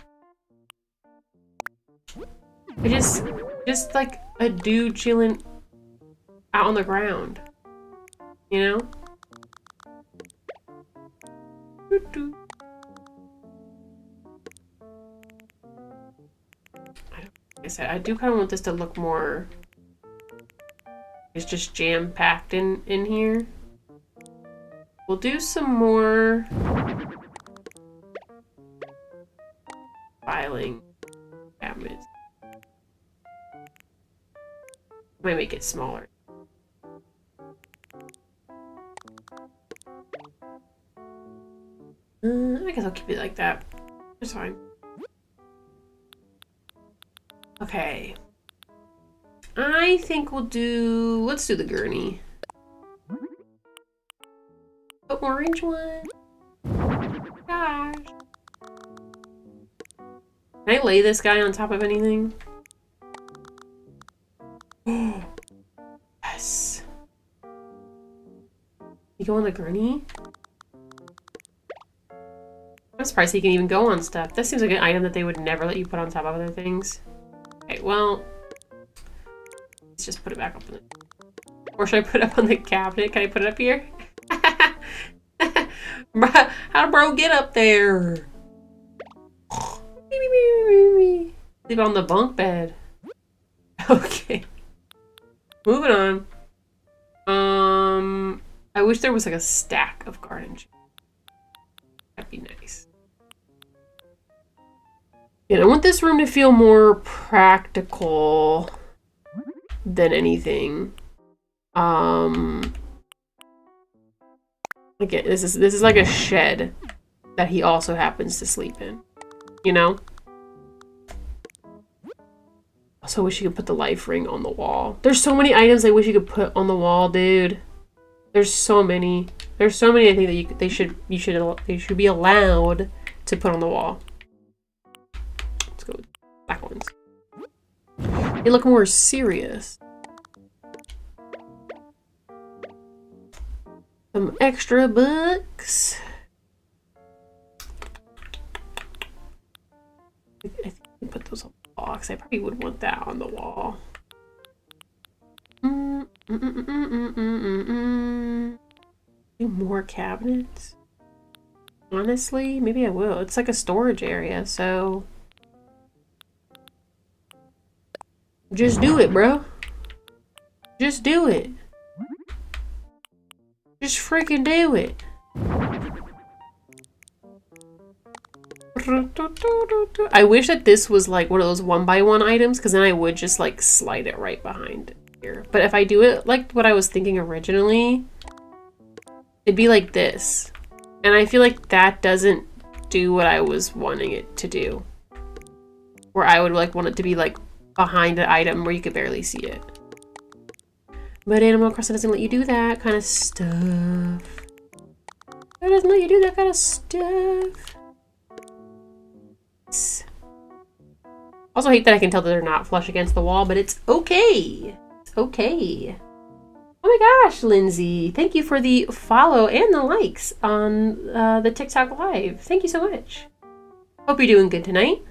Just like a dude chilling out on the ground. You know? Like I said, I do kind of want this to look more... It's just jam-packed in here. We'll do some more... filing cabinets. Might make it smaller. I guess I'll keep it like that. It's fine. Okay. I think we'll do... Let's do the gurney. The orange one. Gosh. Can I lay this guy on top of anything? Yes. You go on the gurney? I'm surprised he can even go on stuff. That seems like an item that they would never let you put on top of other things. Okay, well... Let's just put it back up in the... Or should I put it up on the cabinet? Can I put it up here? How'd bro get up there? Leave it on the bunk bed. Okay. Moving on. I wish there was like a stack of garden chairs. That'd be nice. And I want this room to feel more practical than anything. Again, this is like a shed that he also happens to sleep in, you know? Also wish you could put the life ring on the wall. There's so many items I wish you could put on the wall, dude. There's so many. There's so many I think that they should be allowed to put on the wall. Let's go with black ones. They look more serious. Some extra books. I think we put those on the box. I probably would want that on the wall. More cabinets? Honestly, maybe I will. It's like a storage area, so... Just do it, bro. Just do it. Just freaking do it. I wish that this was like one of those 1x1 items, because then I would just like slide it right behind here. But if I do it like what I was thinking originally, it'd be like this. And I feel like that doesn't do what I was wanting it to do. Where I would like want it to be like behind an item where you could barely see it. But Animal Crossing doesn't let you do that kind of stuff. It doesn't let you do that kind of stuff. Also hate that I can tell that they're not flush against the wall, but it's okay. It's okay. Oh my gosh, Lindsay. Thank you for the follow and the likes on the TikTok live. Thank you so much. Hope you're doing good tonight.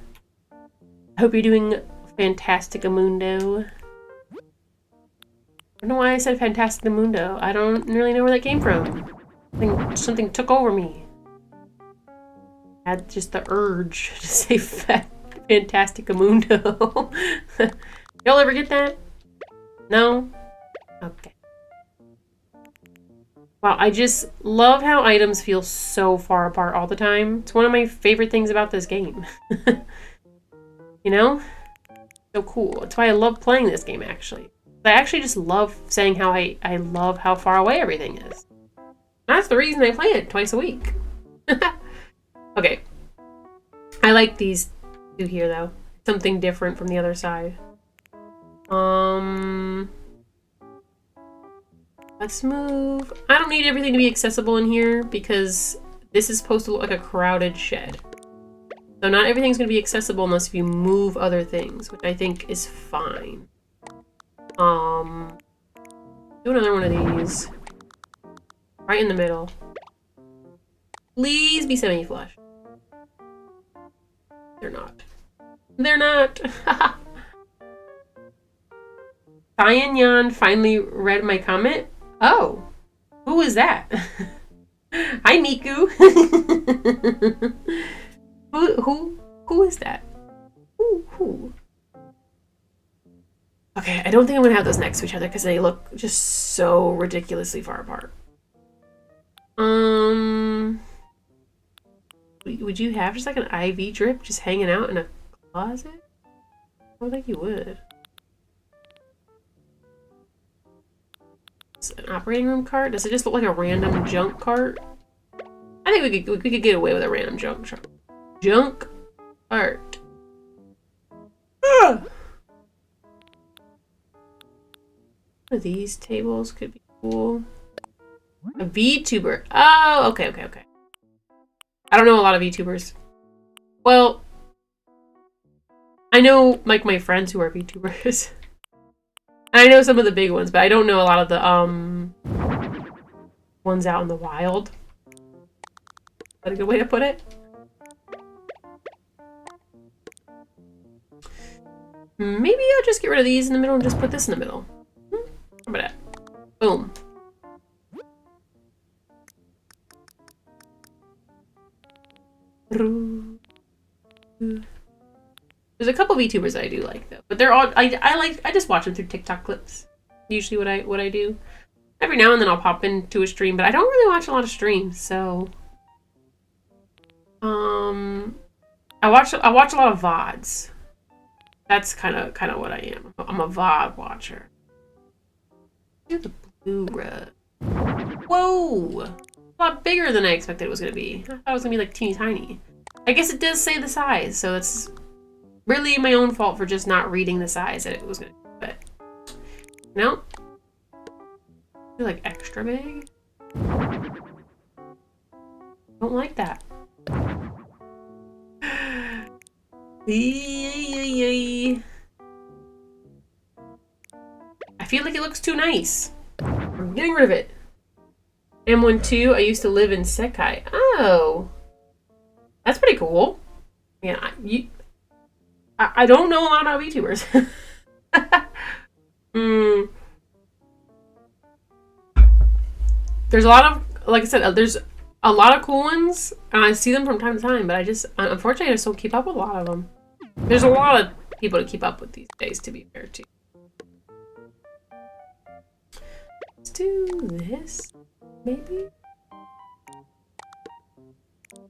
Hope you're doing Fantasticamundo. I don't know why I said Fantasticamundo. I don't really know where that came from. Something took over me. I had just the urge to say Fantasticamundo. Y'all ever get that? No? Okay. Wow, I just love how items feel so far apart all the time. It's one of my favorite things about this game. You know? So cool. That's why I love playing this game, actually. I actually just love saying how I love how far away everything is. That's the reason I play it twice a week. Okay. I like these two here, though. Something different from the other side. Let's move. I don't need everything to be accessible in here because this is supposed to look like a crowded shed. So not everything's going to be accessible unless if you move other things, which I think is fine. Do another one of these. Right in the middle. Please be semi-flush. They're not. They're not. Cyan Yan finally read my comment. Oh, who is that? Hi, Miku. Who is that? Who? Okay, I don't think I'm gonna have those next to each other because they look just so ridiculously far apart. Would you have just like an IV drip just hanging out in a closet? I don't think you would. It's an operating room cart? Does it just look like a random junk cart? I think we could get away with a random junk cart. One of these tables could be cool. A VTuber. Oh, okay. I don't know a lot of VTubers. Well, I know like my friends who are VTubers. And I know some of the big ones, but I don't know a lot of the ones out in the wild. Is that a good way to put it? Maybe I'll just get rid of these in the middle and just put this in the middle. How about that? Boom. There's a couple VTubers that I do like though, but they're all I just watch them through TikTok clips. Usually what I do. Every now and then I'll pop into a stream, but I don't really watch a lot of streams, so I I watch a lot of VODs. That's kind of what I am. I'm a VOD watcher. Look at the blue rug. Whoa! A lot bigger than I expected it was gonna be. I thought it was gonna be like teeny tiny. I guess it does say the size, so it's really my own fault for just not reading the size that it was gonna be. But no, they're like extra big. Don't like that. I feel like it looks too nice. I'm getting rid of it. M12, I used to live in Sekai. Oh. That's pretty cool. Yeah, I don't know a lot about VTubers. There's a lot of, like I said, there's a lot of cool ones, and I see them from time to time, but unfortunately, I just don't keep up with a lot of them. There's a lot of people to keep up with these days, to be fair, too. Let's do this, maybe?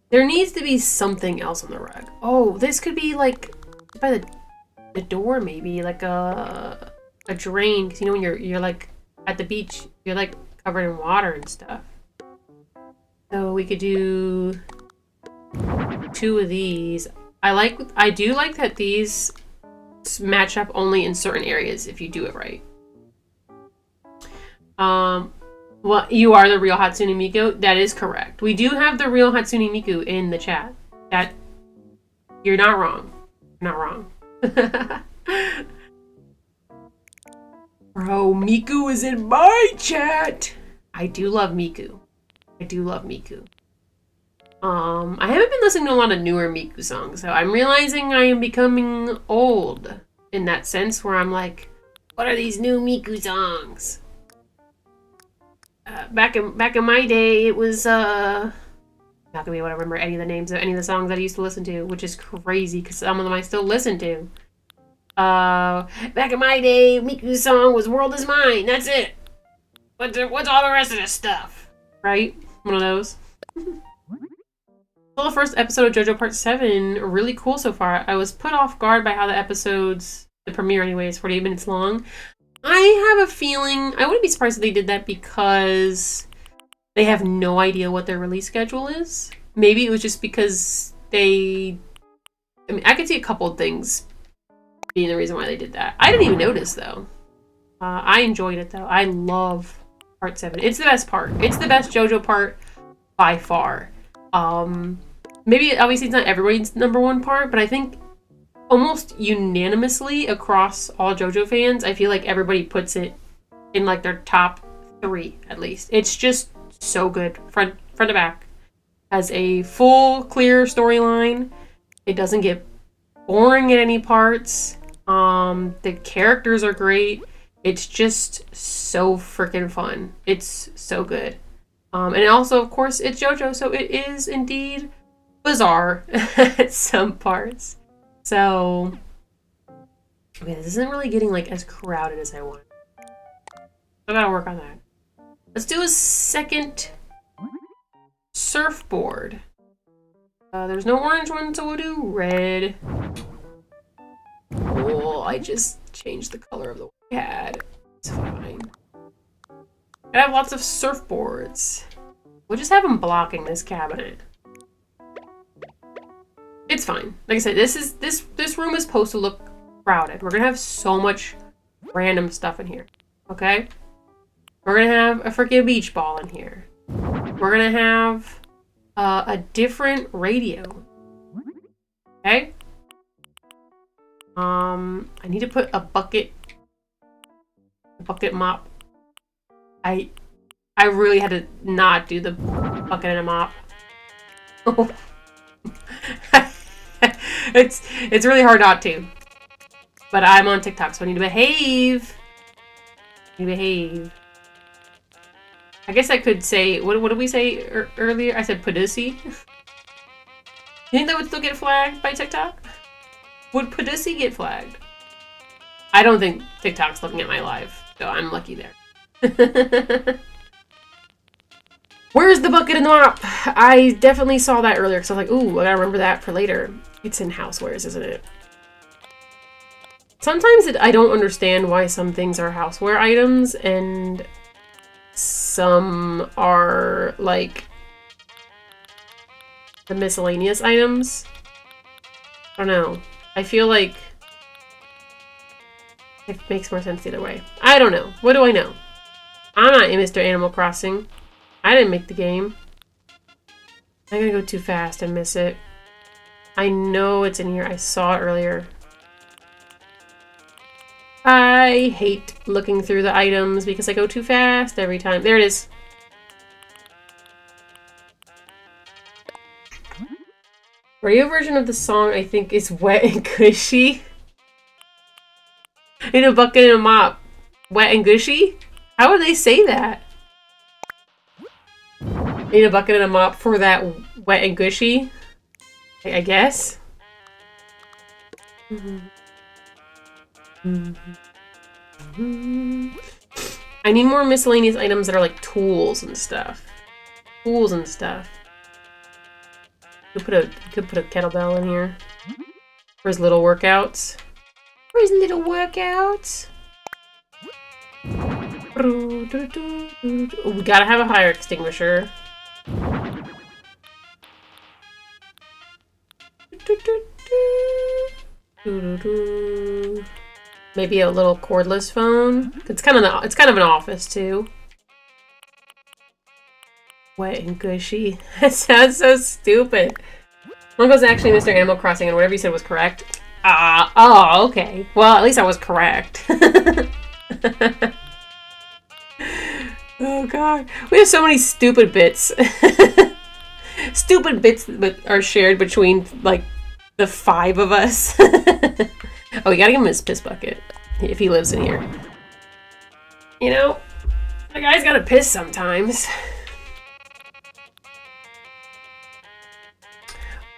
There needs to be something else on the rug. Oh, this could be, like, by the door, maybe, like a drain, because, you know, when you're, like, at the beach, you're, like, covered in water and stuff. So we could do 2 of these. I do like that these match up only in certain areas if you do it right. Well, you are the real Hatsune Miku. That is correct. We do have the real Hatsune Miku in the chat. That you're not wrong. You're not wrong. Bro, Miku is in my chat. I do love Miku. I do love Miku. I haven't been listening to a lot of newer Miku songs, so I'm realizing I am becoming old in that sense, where I'm like, what are these new Miku songs? Back in my day, it was not gonna be able to remember any of the names of any of the songs that I used to listen to, which is crazy because some of them I still listen to. Back in my day, Miku's song was "World Is Mine." That's it. What's all the rest of this stuff? Right? One of those. Well, the first episode of JoJo Part 7, really cool so far. I was put off guard by how the episodes, the premiere anyway, is 48 minutes long. I have a feeling, I wouldn't be surprised if they did that because they have no idea what their release schedule is. Maybe it was just because I could see a couple of things being the reason why they did that. I didn't even notice, though. I enjoyed it, though. I love Part 7. It's the best part. It's the best JoJo part by far. Maybe, obviously, it's not everybody's #1 part, but I think almost unanimously across all JoJo fans, I feel like everybody puts it in, like, their top 3, at least. It's just so good, front to back. Has a full, clear storyline. It doesn't get boring at any parts. The characters are great. It's just so freaking fun. It's so good. And also, of course, it's JoJo, so it is indeed bizarre at some parts. So, okay, this isn't really getting, like, as crowded as I want. I gotta work on that. Let's do a second surfboard. There's no orange one, so we'll do red. Oh, I just changed the color of the pad. It's fine. I have lots of surfboards. We'll just have them blocking this cabinet. It's fine. Like I said, this room is supposed to look crowded. We're gonna have so much random stuff in here. Okay? We're gonna have a freaking beach ball in here. We're gonna have a different radio. Okay? I need to put a bucket mop. I really had to not do the bucket and a mop. It's really hard not to. But I'm on TikTok, so I need to behave. I guess I could say, what did we say earlier? I said Pudusi. You think that would still get flagged by TikTok? Would Pudusi get flagged? I don't think TikTok's looking at my live, so I'm lucky there. Where's the bucket and the mop? I definitely saw that earlier, because I was like, ooh, I gotta remember that for later. It's in housewares, isn't it? Sometimes I don't understand why some things are houseware items and some are like the miscellaneous items. I don't know. I feel like it makes more sense the other way. I don't know. What do I know? I'm not in Mr. Animal Crossing. I didn't make the game. I'm gonna go too fast and miss it. I know it's in here. I saw it earlier. I hate looking through the items because I go too fast every time. There it is. Radio version of the song, I think, is Wet and Gushy. In a bucket and a mop. Wet and Gushy? How would they say that? Need a bucket and a mop for that wet and gushy? I guess. I need more miscellaneous items that are like tools and stuff. Tools and stuff. You could put a kettlebell in here. For his little workouts. For his little workouts. Oh, we gotta have a fire extinguisher. Maybe a little cordless phone. It's kind of an office too. Wet and gushy. That sounds so stupid. Uncle's actually Mr. Animal Crossing, and whatever you said was correct. Oh, okay. Well, at least I was correct. Oh god. We have so many stupid bits. Stupid bits that are shared between, like, the 5 of us. Oh, we gotta give him his piss bucket. If he lives in here. You know, the guy's gotta piss sometimes.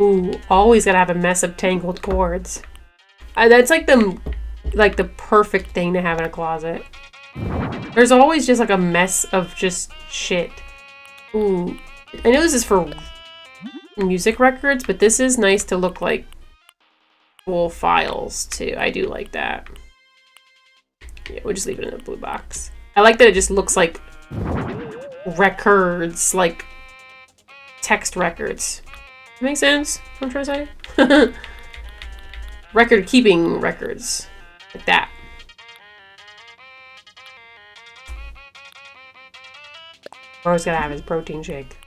Ooh, always gotta have a mess of tangled cords. That's like the perfect thing to have in a closet. There's always just like a mess of just shit. Ooh, I know this is for music records, but this is nice to look like full files too. I do like that. Yeah, we'll just leave it in a blue box. I like that it just looks like records, like text records. Make sense? What I'm trying to say? Record keeping records. Like that. Always gotta have his protein shake.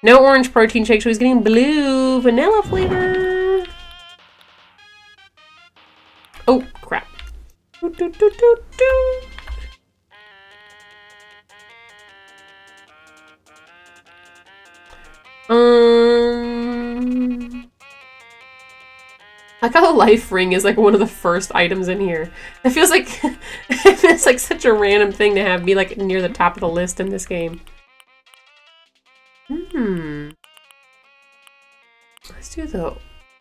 No orange protein shake, so he's getting blue vanilla flavor. Oh, crap. Doo, doo, doo, doo, doo. I like how the life ring is like one of the first items in here. It feels like it's like such a random thing to have be like near the top of the list in this game. Let's do the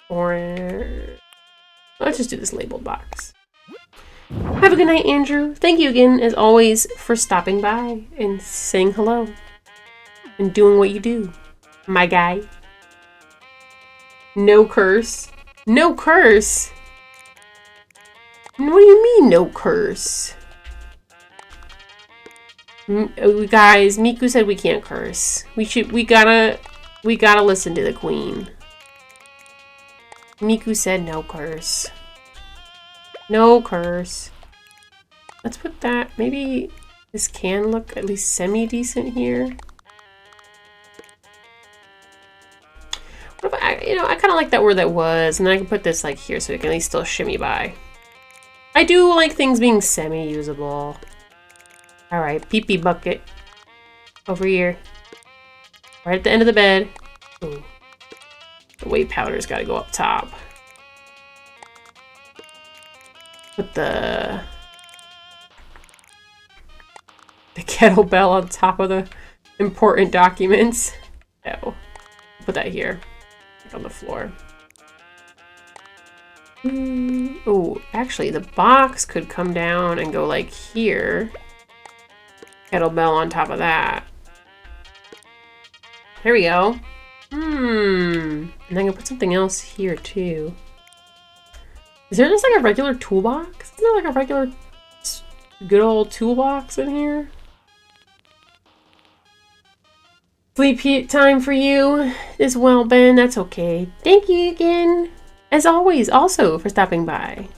orange. Let's just do this labeled box. Have a good night, Andrew. Thank you again, as always, for stopping by and saying hello and doing what you do, my guy. No curse. No curse? What do you mean, no curse? Guys, Miku said we can't curse. We gotta listen to the queen. Miku said no curse. No curse. Let's put that, maybe this can look at least semi-decent here. What if I kind of like that where that was, and then I can put this like here so it can at least still shimmy by. I do like things being semi-usable. Alright, pee-pee bucket. Over here. Right at the end of the bed. Ooh. The whey powder's gotta go up top. Put the kettlebell on top of the important documents. No. Put that here. On the floor. Oh, actually, the box could come down and go like here. Kettlebell on top of that. There we go. And I'm gonna put something else here too. Is there just like a regular toolbox? Isn't there like a regular good old toolbox in here? Sleep time for you as well, Ben. That's okay. Thank you again, as always, also for stopping by.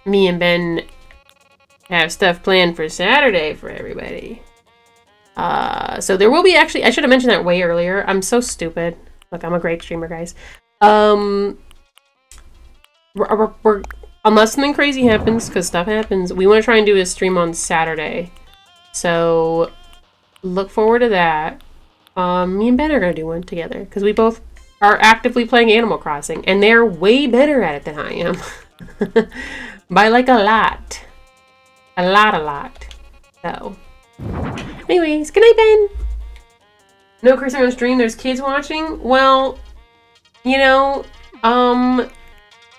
Me and Ben have stuff planned for Saturday for everybody. So there will be actually, I should have mentioned that way earlier. I'm so stupid. Look, I'm a great streamer, guys. Unless something crazy happens, because stuff happens, we want to try and do a stream on Saturday. So look forward to that. Me and Ben are going to do one together, because we both are actively playing Animal Crossing, and they're way better at it than I am. By like a lot. A lot. So, anyways, good night, Ben. No cursing on stream, there's kids watching. Well, you know,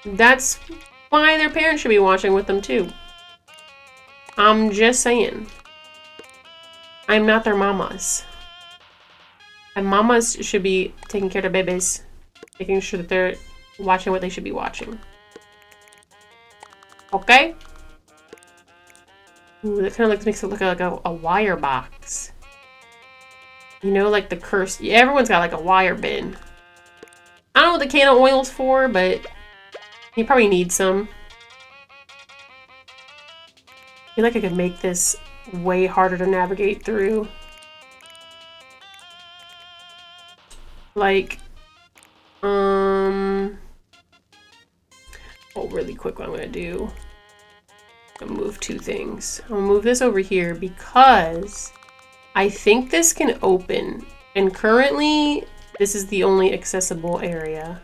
that's why their parents should be watching with them too. I'm just saying. I'm not their mamas. And mamas should be taking care of their babies. Making sure that they're watching what they should be watching. Okay? Ooh, that kind of makes it look like a wire box. You know, like the curse. Yeah, everyone's got like a wire bin. I don't know what the can of oil's for, but you probably need some. I feel like I could make this way harder to navigate through. Like, oh, really quick what I'm gonna do. I'm gonna move two things. I'm gonna move this over here because I think this can open, and currently this is the only accessible area.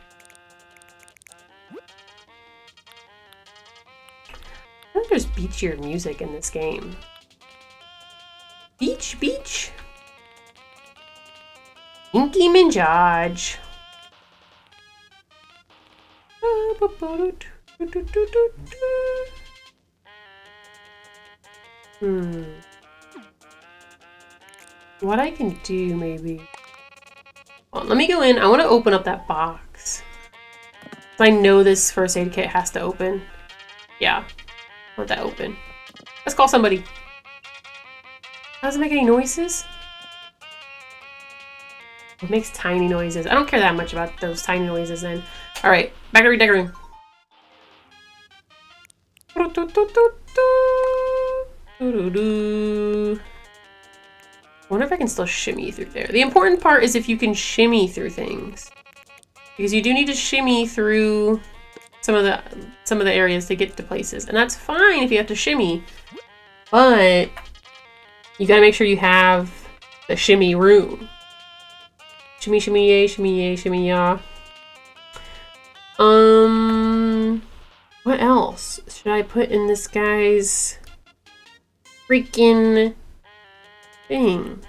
I think there's beachier music in this game. Beach. Inky Minaj. What I can do, maybe. Well, let me go in. I want to open up that box. I know this first aid kit has to open. Yeah. I want that open. Let's call somebody. Does it make any noises? It makes tiny noises. I don't care that much about those tiny noises then. Alright, back to redecorating. I wonder if I can still shimmy through there. The important part is if you can shimmy through things. Because you do need to shimmy through some of the areas to get to places. And that's fine if you have to shimmy. But you gotta make sure you have the shimmy room. Shimmy, shimmy, yay, shimmy, yay, shimmy, ya. What else should I put in this guy's freaking thing?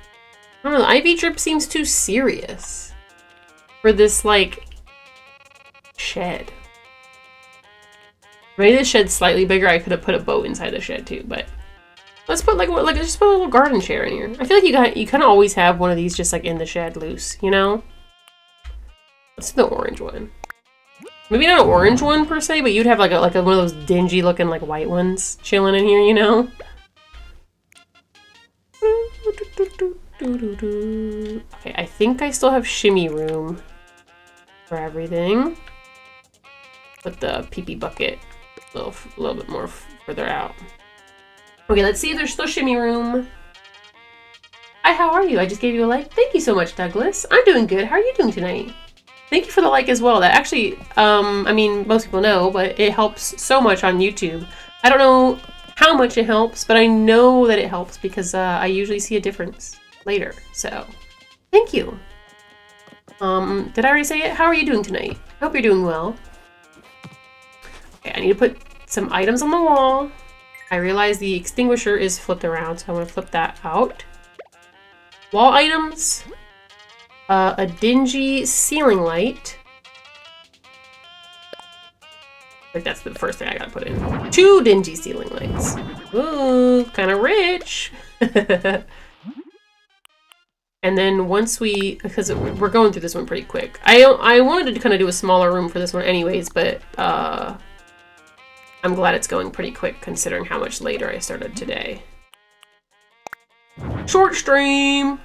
I don't know, the IV drip seems too serious for this, like, shed. Maybe the shed's slightly bigger. I could have put a boat inside the shed too, but let's put just put a little garden chair in here. I feel like you kind of always have one of these just like in the shed loose, you know? Let's do the orange one. Maybe not an orange one per se, but you'd have like one of those dingy looking like white ones chilling in here, you know? Okay, I think I still have shimmy room for everything. Put the pee-pee bucket a little bit more further out. Okay, let's see if there's still shimmy room. Hi, how are you? I just gave you a like. Thank you so much, Douglas. I'm doing good. How are you doing tonight? Thank you for the like as well. That actually, I mean, most people know, but it helps so much on YouTube. I don't know how much it helps, but I know that it helps because I usually see a difference later. So, thank you. Did I already say it? How are you doing tonight? I hope you're doing well. Okay, I need to put some items on the wall. I realize the extinguisher is flipped around, so I'm going to flip that out. Wall items. A dingy ceiling light. I think that's the first thing I gotta put in. 2 dingy ceiling lights. Ooh, kind of rich. And then once because we're going through this one pretty quick. I wanted to kind of do a smaller room for this one anyways, but I'm glad it's going pretty quick considering how much later I started today. Short stream!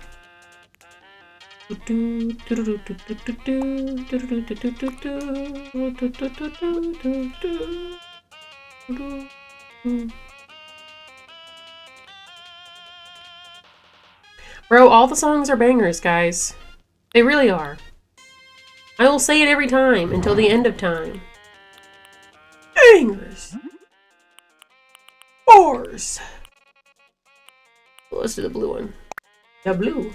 Bro, all the songs are bangers, guys. They really are. I will say it every time until the end of time. Bangers. Bars. Let's do the blue one. The blue.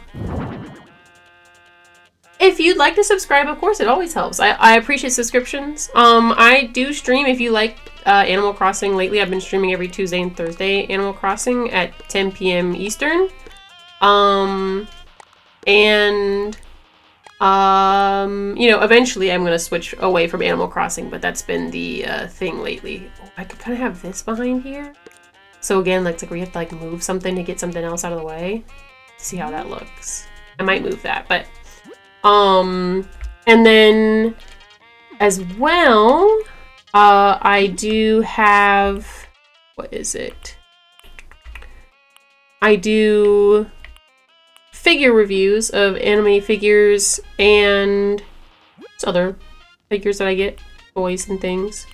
If you'd like to subscribe, of course, it always helps. I appreciate subscriptions. I do stream if you like Animal Crossing. Lately, I've been streaming every Tuesday and Thursday Animal Crossing at 10 p.m. Eastern. You know, eventually I'm going to switch away from Animal Crossing, but that's been the thing lately. Oh, I could kind of have this behind here. So again, like where you have to like move something to get something else out of the way. See how that looks. I might move that, but and then as well, I do have, what is it? I do figure reviews of anime figures and other figures that I get, toys and things.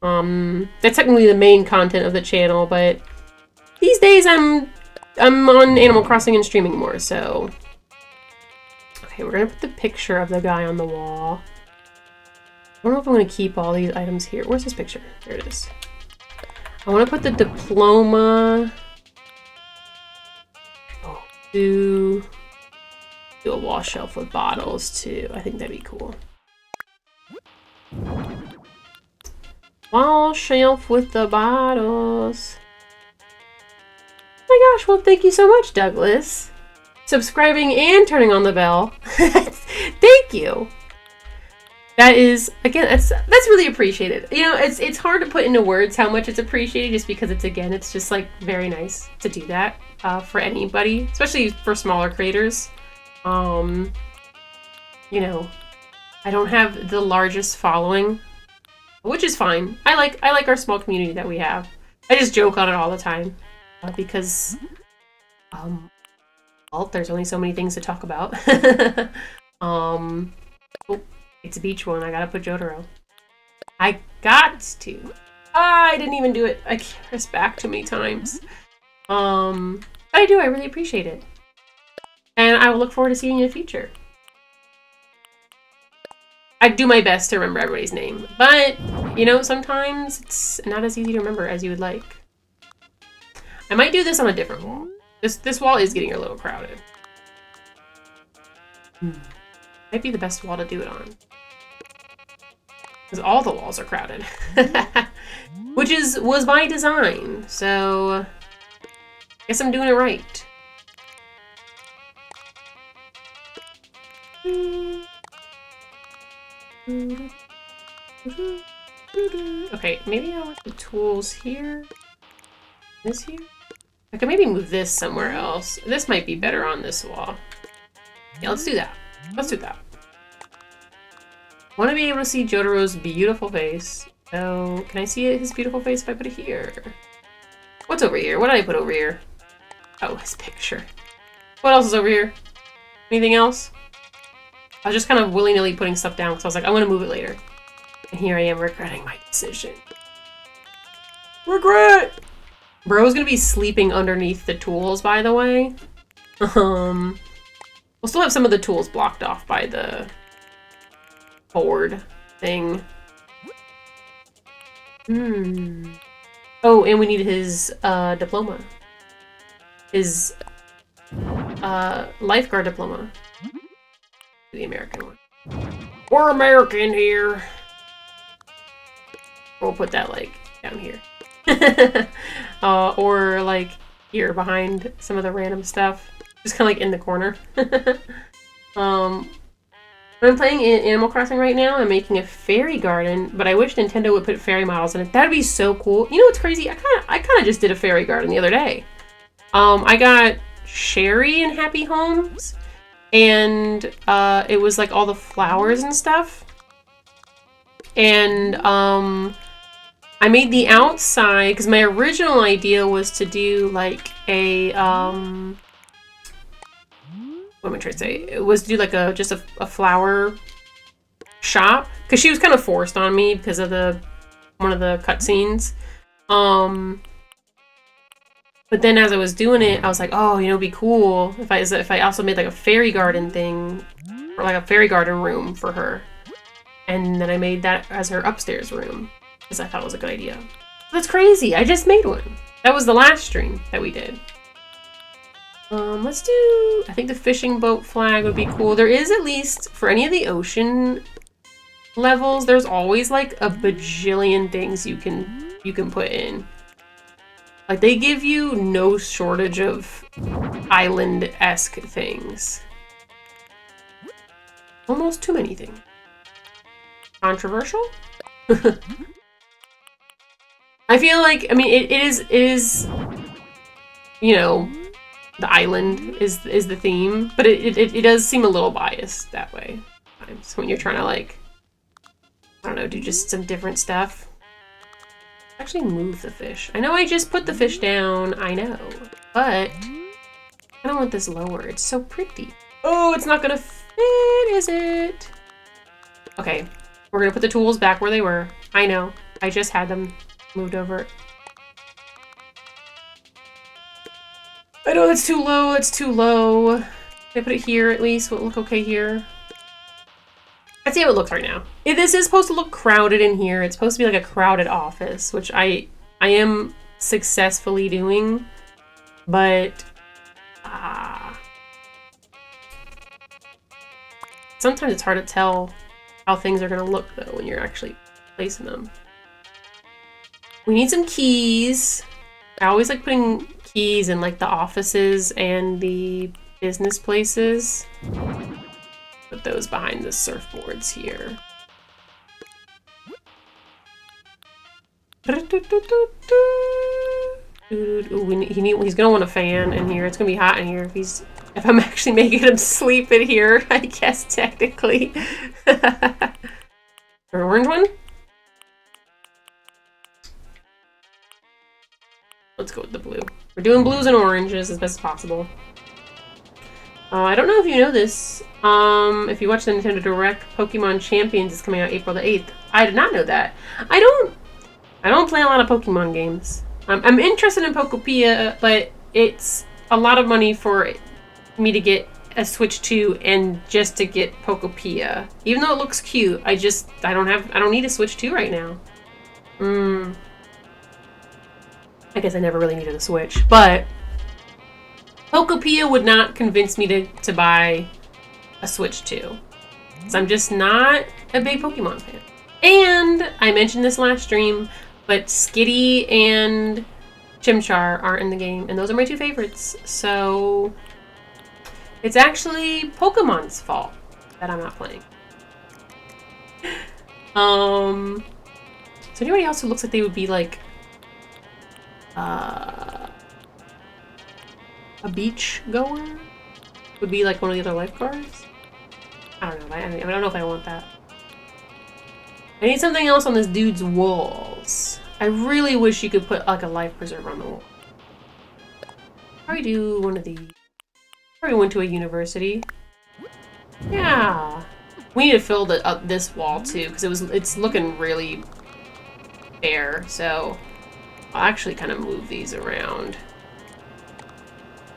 That's technically the main content of the channel, but these days I'm on Animal Crossing and streaming more, so. Okay, we're gonna put the picture of the guy on the wall. I don't know if I'm gonna keep all these items here. Where's this picture? There it is. I want to put the diploma. Do a wall shelf with bottles too. I think that'd be cool. Wall shelf with the bottles. Oh my gosh, well thank you so much, Douglas. Subscribing and turning on the bell. Thank you. That is, again, that's really appreciated. You know, it's hard to put into words how much it's appreciated just because it's just like very nice to do that for anybody, especially for smaller creators. You know, I don't have the largest following, which is fine. I like our small community that we have. I just joke on it all the time because well, there's only so many things to talk about. Oh, it's a beach one. I gotta put Jotaro. I got to. I didn't even do it. I pressed back too many times. But I do. I really appreciate it. And I will look forward to seeing you in the future. I do my best to remember everybody's name. But, you know, sometimes it's not as easy to remember as you would like. I might do this on a different wall. This wall is getting a little crowded. Might be the best wall to do it on. Because all the walls are crowded. Which was by design. So, I guess I'm doing it right. Okay, maybe I want the tools here. This here? I could maybe move this somewhere else. This might be better on this wall. Yeah, let's do that. Let's do that. I want to be able to see Jotaro's beautiful face. So, can I see his beautiful face if I put it here? What's over here? What did I put over here? Oh, his picture. What else is over here? Anything else? I was just kind of willy-nilly putting stuff down because I was like, I want to move it later. And here I am regretting my decision. Regret! Bro's gonna be sleeping underneath the tools, by the way. We'll still have some of the tools blocked off by the board thing. Oh, and we need his diploma. His Lifegaurd diploma. The American one. We're American here. We'll put that like down here. Or like here behind some of the random stuff. Just kind of like in the corner. When I'm playing in Animal Crossing right now, I'm making a fairy garden, but I wish Nintendo would put fairy models in it. That'd be so cool. You know what's crazy? I kind of just did a fairy garden the other day. I got Sherry in Happy Homes, and it was like all the flowers and stuff. And I made the outside because my original idea was to do like a what am I trying to say? It was to do like just a flower shop because she was kind of forced on me because of one of the cutscenes. But then as I was doing it, I was like, oh, you know, it'd be cool if I also made like a fairy garden thing, or like a fairy garden room for her. And then I made that as her upstairs room because I thought it was a good idea. That's crazy. I just made one. That was the last stream that we did. Let's do, I think the fishing boat flag would be cool. There is, at least for any of the ocean levels, there's always like a bajillion things you can put in. Like, they give you no shortage of island-esque things. Almost too many things. Controversial? I feel like, I mean, it is, you know, the island is the theme, but it does seem a little biased that way sometimes when you're trying to, like, I don't know, do just some different stuff. Actually move the fish. I know I just put the fish down, I know, but I don't want this lower. It's so pretty. Oh, it's not gonna fit, is it? Okay, we're gonna put the tools back where they were. I know, I just had them moved over. I know that's too low, that's too low. Can I put it here at least? Will it look okay here? Let's see how it looks right now. This is supposed to look crowded in here. It's supposed to be like a crowded office, which I am successfully doing, but sometimes it's hard to tell how things are gonna look though when you're actually placing them. We need some keys. I always like putting keys in like the offices and the business places. Put those behind the surfboards here. Ooh, he's gonna want a fan in here. It's gonna be hot in here if I'm actually making him sleep in here, I guess technically. An orange one? Let's go with the blue. We're doing blues and oranges as best as possible. I don't know if you know this. If you watch the Nintendo Direct, Pokemon Champions is coming out April the 8th. I did not know that. I don't play a lot of Pokemon games. I'm interested in Pokopia, but it's a lot of money for me to get a Switch 2 and just to get Pokopia. Even though it looks cute, I don't need a Switch 2 right now. I guess I never really needed a Switch, but Pokopia would not convince me to buy a Switch 2. So I'm just not a big Pokemon fan. And I mentioned this last stream, but Skitty and Chimchar aren't in the game, and those are my two favorites. So it's actually Pokemon's fault that I'm not playing. So anybody else who looks like they would be like a beach goer would be like one of the other lifeguards? I don't know. I don't know if I want that. I need something else on this dude's walls. I really wish you could put like a life preserver on the wall. Probably do one of these. Probably went to a university. Yeah. We need to fill this wall too because it's looking really bare. So I'll actually kind of move these around.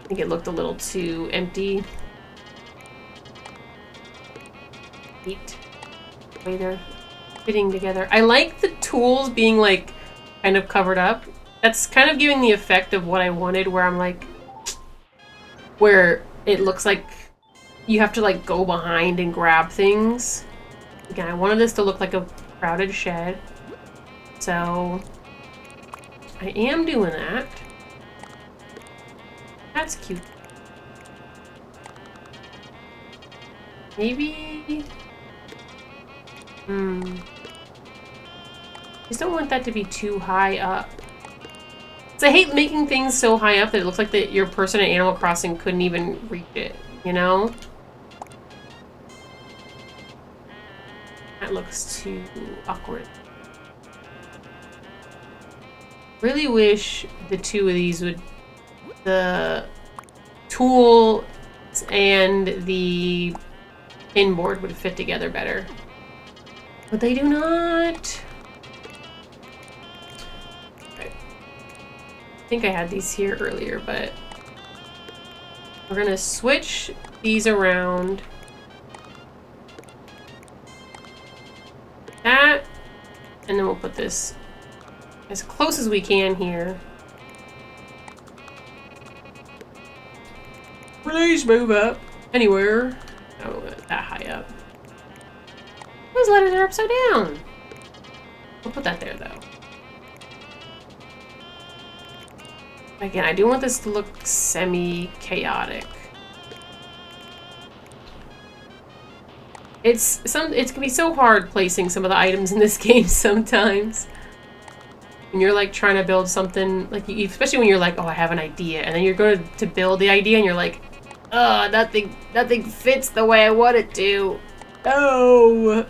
I think it looked a little too empty. Neat. The way they're fitting together. I like the tools being like kind of covered up. That's kind of giving the effect of what I wanted, where I'm like, where it looks like you have to like go behind and grab things. Again, I wanted this to look like a crowded shed. So I am doing that. That's cute. Maybe... Just don't want that to be too high up. So I hate making things so high up that it looks like that your person in Animal Crossing couldn't even reach it, you know? That looks too awkward. Really wish the two of these would, the tool and the pinboard would fit together better. But they do not. Okay. I think I had these here earlier, but we're gonna switch these around. That, and then we'll put this as close as we can here. Please move up anywhere. Oh, that high up. Those letters are upside down. We'll put that there though. Again, I do want this to look semi-chaotic. It can be so hard placing some of the items in this game sometimes. When you're like trying to build something, like especially when you're like, oh, I have an idea, and then you're going to build the idea, and you're like, oh, nothing fits the way I want it to. No,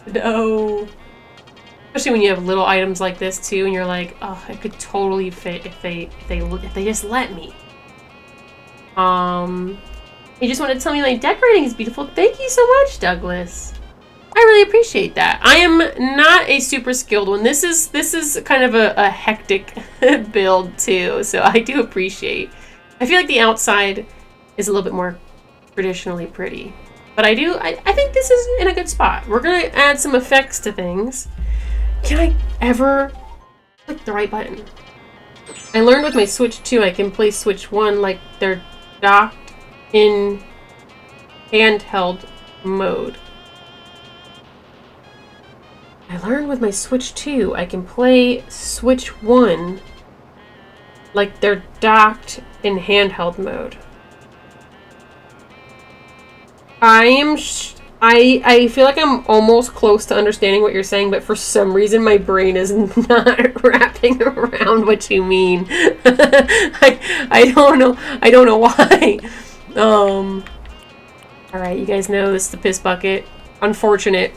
no. Especially when you have little items like this too, and you're like, oh, it could totally fit if they just let me. You just wanted to tell me my decorating is beautiful. Thank you so much, Douglas. I really appreciate that. I am not a super skilled one. This is kind of a hectic build too, so I do appreciate. I feel like the outside is a little bit more traditionally pretty, but I think this is in a good spot. We're gonna add some effects to things. Can I ever click the right button? I learned with my Switch 2 I can play Switch 1 like they're docked in handheld mode. I learned with my Switch 2 I can play Switch 1 like they're docked in handheld mode. I feel like I'm almost close to understanding what you're saying, but for some reason my brain is not wrapping around what you mean. I don't know. I don't know why. Alright, you guys know this is the piss bucket. Unfortunate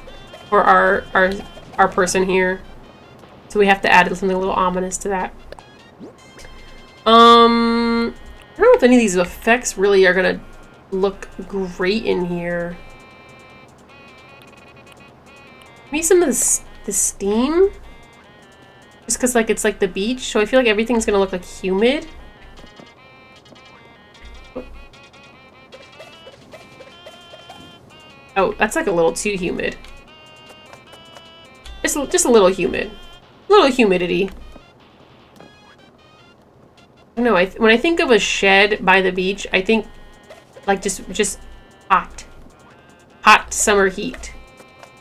for our person here. So we have to add something a little ominous to that. I don't know if any of these effects really are gonna look great in here. Maybe some of the steam? Just because like it's like the beach, so I feel like everything's gonna look like humid. Oh, that's like a little too humid. Just a little humid. A little humidity. I don't know, when I think of a shed by the beach, I think like just hot. Hot summer heat.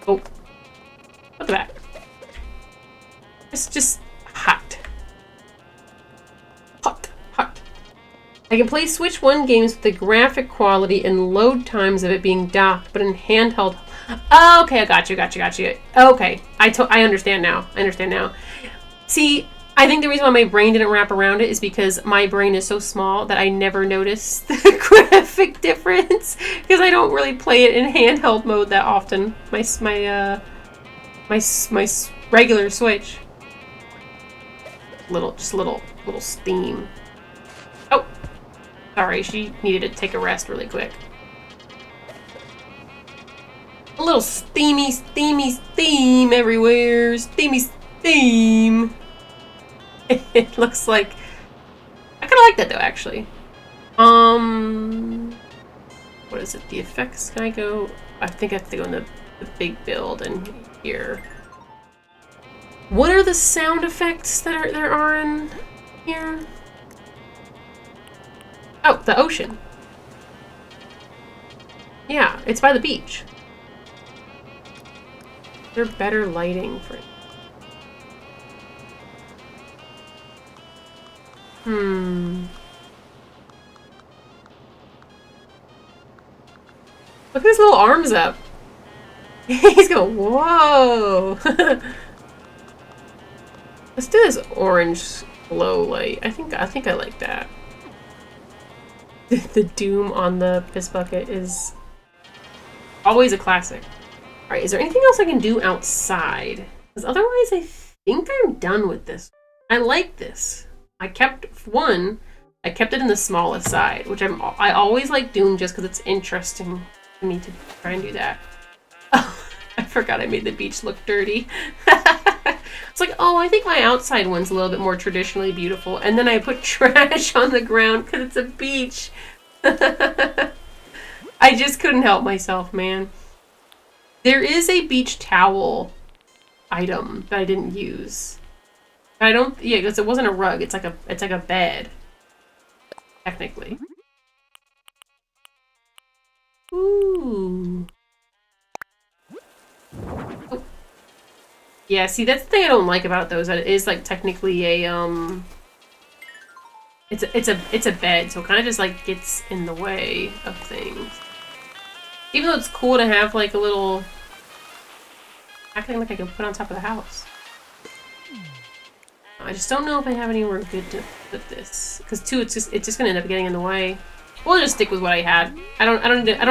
Oh. Look at that. It's just hot. Hot. Hot. I can play Switch 1 games with the graphic quality and load times of it being docked, but in handheld. Oh, okay, I got you. Okay, I understand now. See, I think the reason why my brain didn't wrap around it is because my brain is so small that I never noticed the graphic difference because I don't really play it in handheld mode that often. My regular Switch. Just a little steam. Oh, sorry, she needed to take a rest really quick. A little steamy steam everywhere. Steamy steam. It looks like I kind of like that though, actually. What is it? The effects? Can I go? I think I have to go in the big build and here. What are the sound effects that there are in here? Oh, the ocean. Yeah, it's by the beach. Is there better lighting for it? Look at his little arms up. He's going, whoa. Let's do this orange glow light. I think I like that. The doom on the piss bucket is always a classic. Alright, is there anything else I can do outside? Because otherwise I think I'm done with this. I like this. I kept it in the smallest side, which I always like doing just because it's interesting for me to try and do that. Oh, I forgot I made the beach look dirty. It's like, oh, I think my outside one's a little bit more traditionally beautiful. And then I put trash on the ground because it's a beach. I just couldn't help myself, man. There is a beach towel item that I didn't use. I don't, yeah, because it wasn't a rug. It's like a bed, technically. Ooh. Oh. Yeah, see, that's the thing I don't like about those. That it is like technically a it's a bed, so it kind of just like gets in the way of things. Even though it's cool to have like a little acting like I can put on top of the house. I just don't know if I have anywhere good to put this, because too, it's just gonna end up getting in the way. We'll just stick with what I had. I don't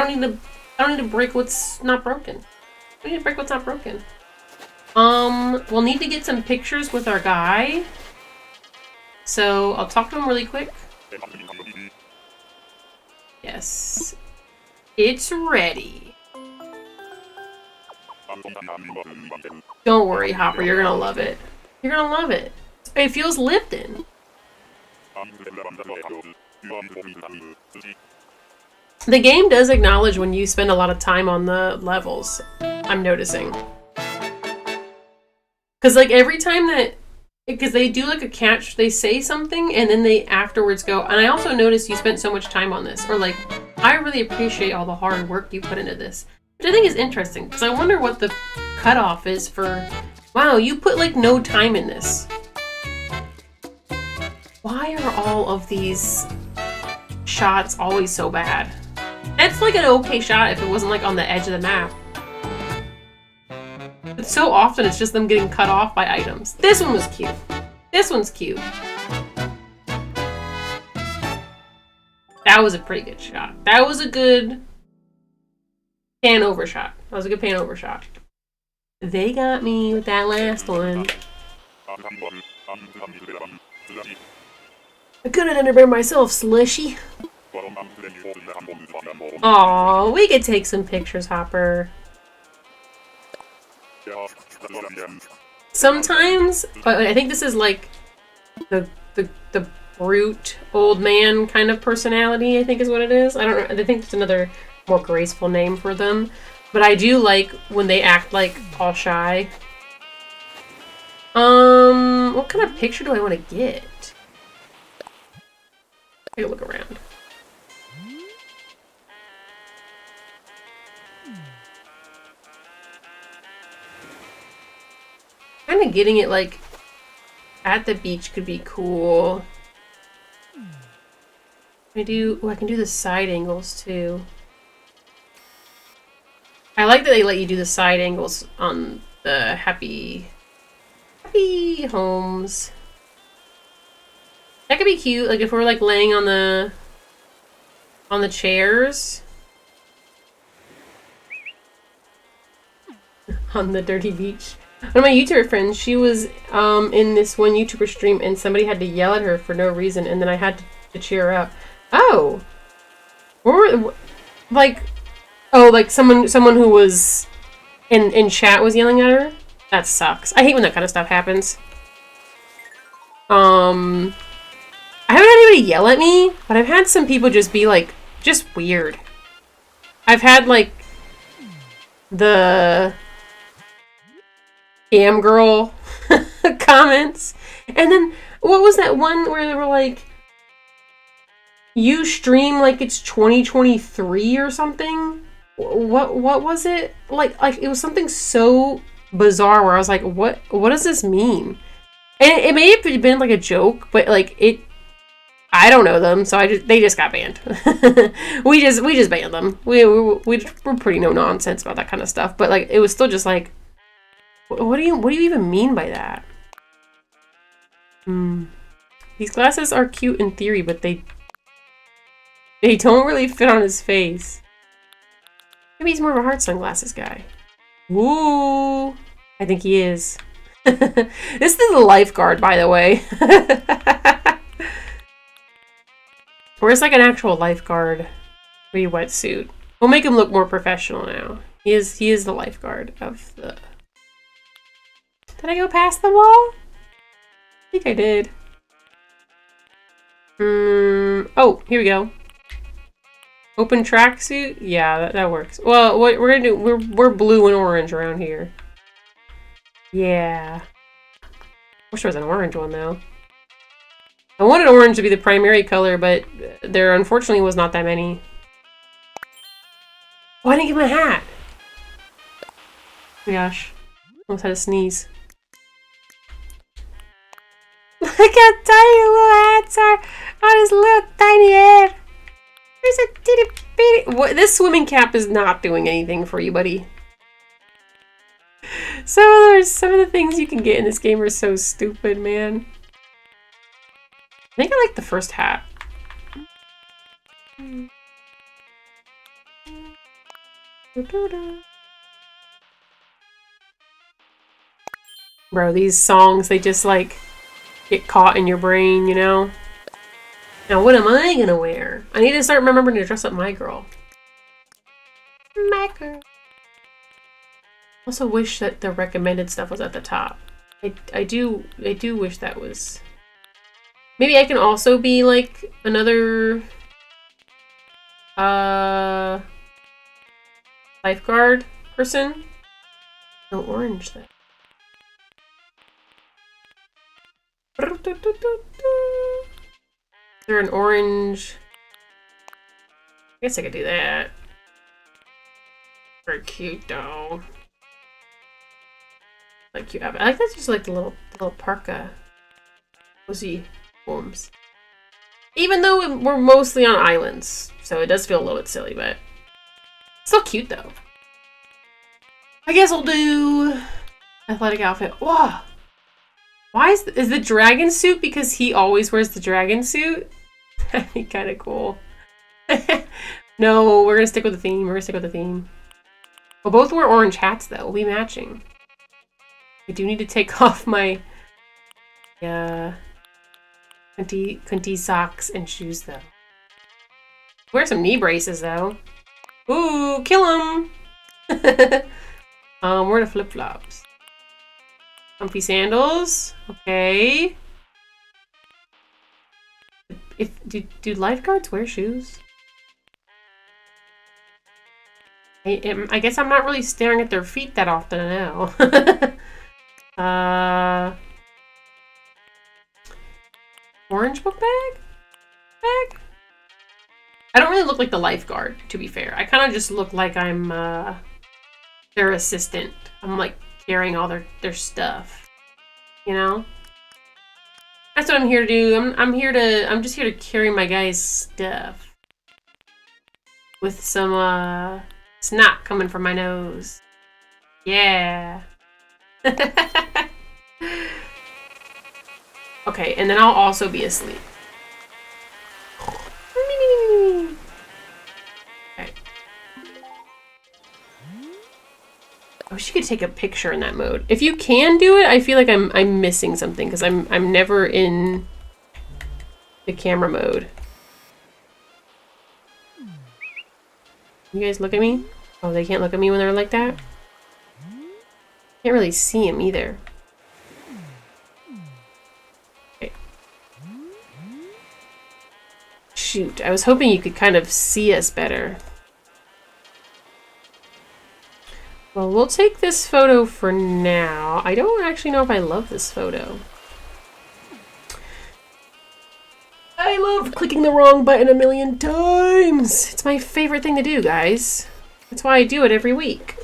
need to break what's not broken. I need to break what's not broken. We'll need to get some pictures with our guy. So I'll talk to him really quick. Yes, it's ready. Don't worry, Hopper. You're gonna love it. You're gonna love it. It feels lived in. The game does acknowledge when you spend a lot of time on the levels, I'm noticing. Because, like, every time that... Because they do, like, a catch, they say something, and then they afterwards go, and I also noticed you spent so much time on this. Or, like, I really appreciate all the hard work you put into this. Which I think is interesting, because I wonder what the cutoff is for... Wow, you put, like, no time in this. Why are all of these shots always so bad? That's like an okay shot if it wasn't like on the edge of the map. But so often it's just them getting cut off by items. This one was cute. This one's cute. That was a pretty good shot. That was a good pan over shot. That was a good pan over shot. They got me with that last one. I couldn't underbear myself, Slushy. Aw, we could take some pictures, Hopper. Sometimes, I think this is like the brute old man kind of personality, I think is what it is. I don't know. I think it's another more graceful name for them. But I do like when they act like all shy. What kind of picture do I want to get? Take a look around. Kind of getting it like at the beach could be cool. I can do the side angles too. I like that they let you do the side angles on the happy homes. That could be cute, like if we're like laying on the chairs. On the dirty beach. One of my YouTuber friends, she was in this one YouTuber stream and somebody had to yell at her for no reason and then I had to cheer her up. Oh! Like someone who was in chat was yelling at her? That sucks. I hate when that kind of stuff happens. I haven't had anybody yell at me, but I've had some people just be like, just weird. I've had like the scam girl comments. And then what was that one where they were like, you stream like it's 2023 or something? What was it? Like it was something so bizarre where I was like, what does this mean? And it may have been like a joke, but like I don't know them, so they just got banned. we just banned them. We're pretty no nonsense about that kind of stuff, but like it was still just like, what do you even mean by that? These glasses are cute in theory, but they don't really fit on his face. Maybe he's more of a hard sunglasses guy. Ooh, I think he is. This is the Lifegaurd, by the way. Where's like an actual Lifeguard wetsuit? We'll make him look more professional now. He is the Lifeguard of the... Did I go past the wall? I think I did. Oh, here we go. Open tracksuit? Yeah, that works. Well, what we're gonna do, we're blue and orange around here. Yeah. Wish there was an orange one though. I wanted orange to be the primary color, but there unfortunately was not that many. Oh, I didn't get my hat. Oh my gosh. Almost had a sneeze. Look how tiny little hats are on his little tiny head. There's a teeny bitty... What? This swimming cap is not doing anything for you, buddy. Some of the things you can get in this game are so stupid, man. I think I like the first hat. Bro, these songs, they just like get caught in your brain, you know? Now, what am I gonna wear? I need to start remembering to dress up my girl. My girl. Also wish that the recommended stuff was at the top. I do wish that was... Maybe I can also be like another Lifeguard person. No orange then. Is there an orange? I guess I could do that. Very cute though. Like cute. I like that. Just like the little parka, cozy forms. Even though we're mostly on islands, so it does feel a little bit silly, but still cute though. I guess I'll do athletic outfit. Whoa. Why is the dragon suit because he always wears the dragon suit? That'd be kind of cool. No, we're gonna stick with the theme. We're gonna stick with the theme. We'll both wear orange hats though. We'll be matching. I do need to take off my cunty socks and shoes though. Wear some knee braces though. Ooh, kill him! Wear the flip flops. Comfy sandals. Okay. Do lifeguards wear shoes? I guess I'm not really staring at their feet that often now. Orange book bag? I don't really look like the lifeguard, to be fair. I kind of just look like I'm their assistant. I'm like carrying all their stuff. You know? That's what I'm here to do. I'm just here to carry my guy's stuff. With some snot coming from my nose. Yeah. Okay, and then I'll also be asleep. Okay. I wish you could take a picture in that mode. If you can do it, I feel like I'm missing something because I'm never in the camera mode. You guys look at me? Oh, they can't look at me when they're like that? Can't really see him either. Okay. Shoot, I was hoping you could kind of see us better. Well, we'll take this photo for now. I don't actually know if I love this photo. I love clicking the wrong button a million times. It's my favorite thing to do, guys. That's why I do it every week.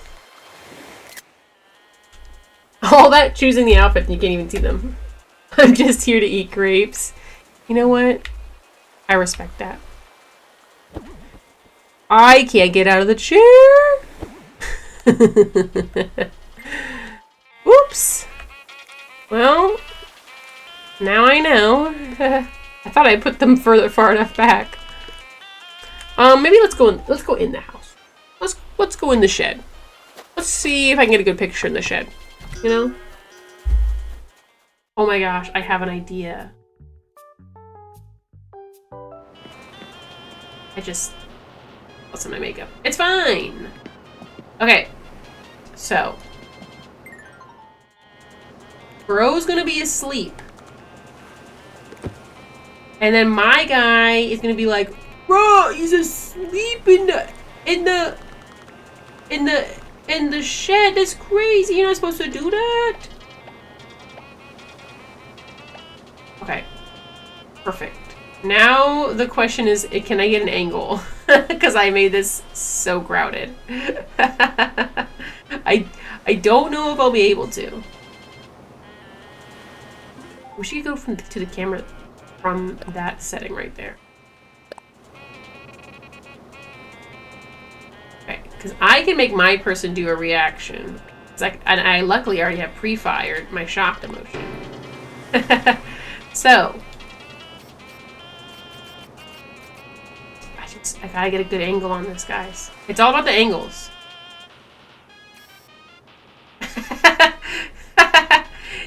All that choosing the outfit and you can't even see them. I'm just here to eat grapes. You know what? I respect that. I can't get out of the chair. Oops. Well, now I know. I thought I put them far enough back. Maybe let's go in the house. Let's go in the shed. Let's see if I can get a good picture in the shed. You know? Oh my gosh, I have an idea. I just lost some of my makeup. It's fine! Okay. So. Bro's gonna be asleep. And then my guy is gonna be like, bro, he's asleep in the shed. That's crazy. You're not supposed to do that. Okay. Perfect. Now the question is, can I get an angle? Because I made this so crowded. I don't know if I'll be able to. We should go to the camera from that setting right there. Okay, because I can make my person do a reaction. And I luckily already have pre-fired my shocked emotion. So, I gotta get a good angle on this, guys. It's all about the angles.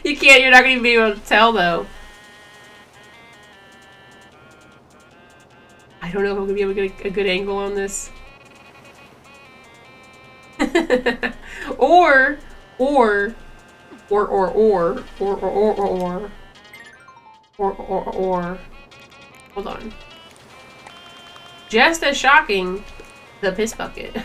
You're not gonna be able to tell though. I don't know if I'm gonna be able to get a good angle on this. or hold on. Just as shocking, the piss bucket.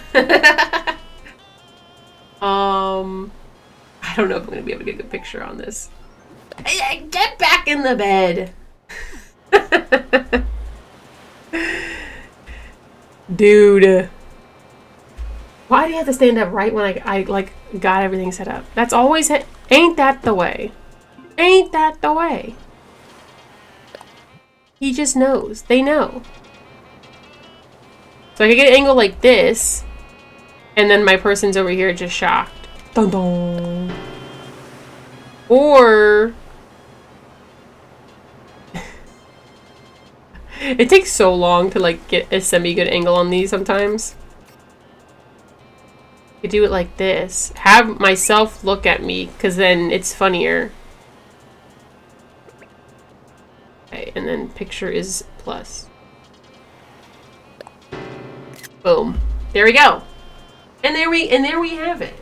I don't know if I'm gonna be able to get a good picture on this. Get back in the bed. Dude. Why do you have to stand up right when I like got everything set up? That's always ain't that the way? Ain't that the way? He just knows. They know. So I could get an angle like this, and then my person's over here just shocked. Dun dun. Or it takes so long to like get a semi-good angle on these sometimes. I could do it like this. Have myself look at me, because then it's funnier. Okay, and then picture is plus. Boom. There we go. And there we have it.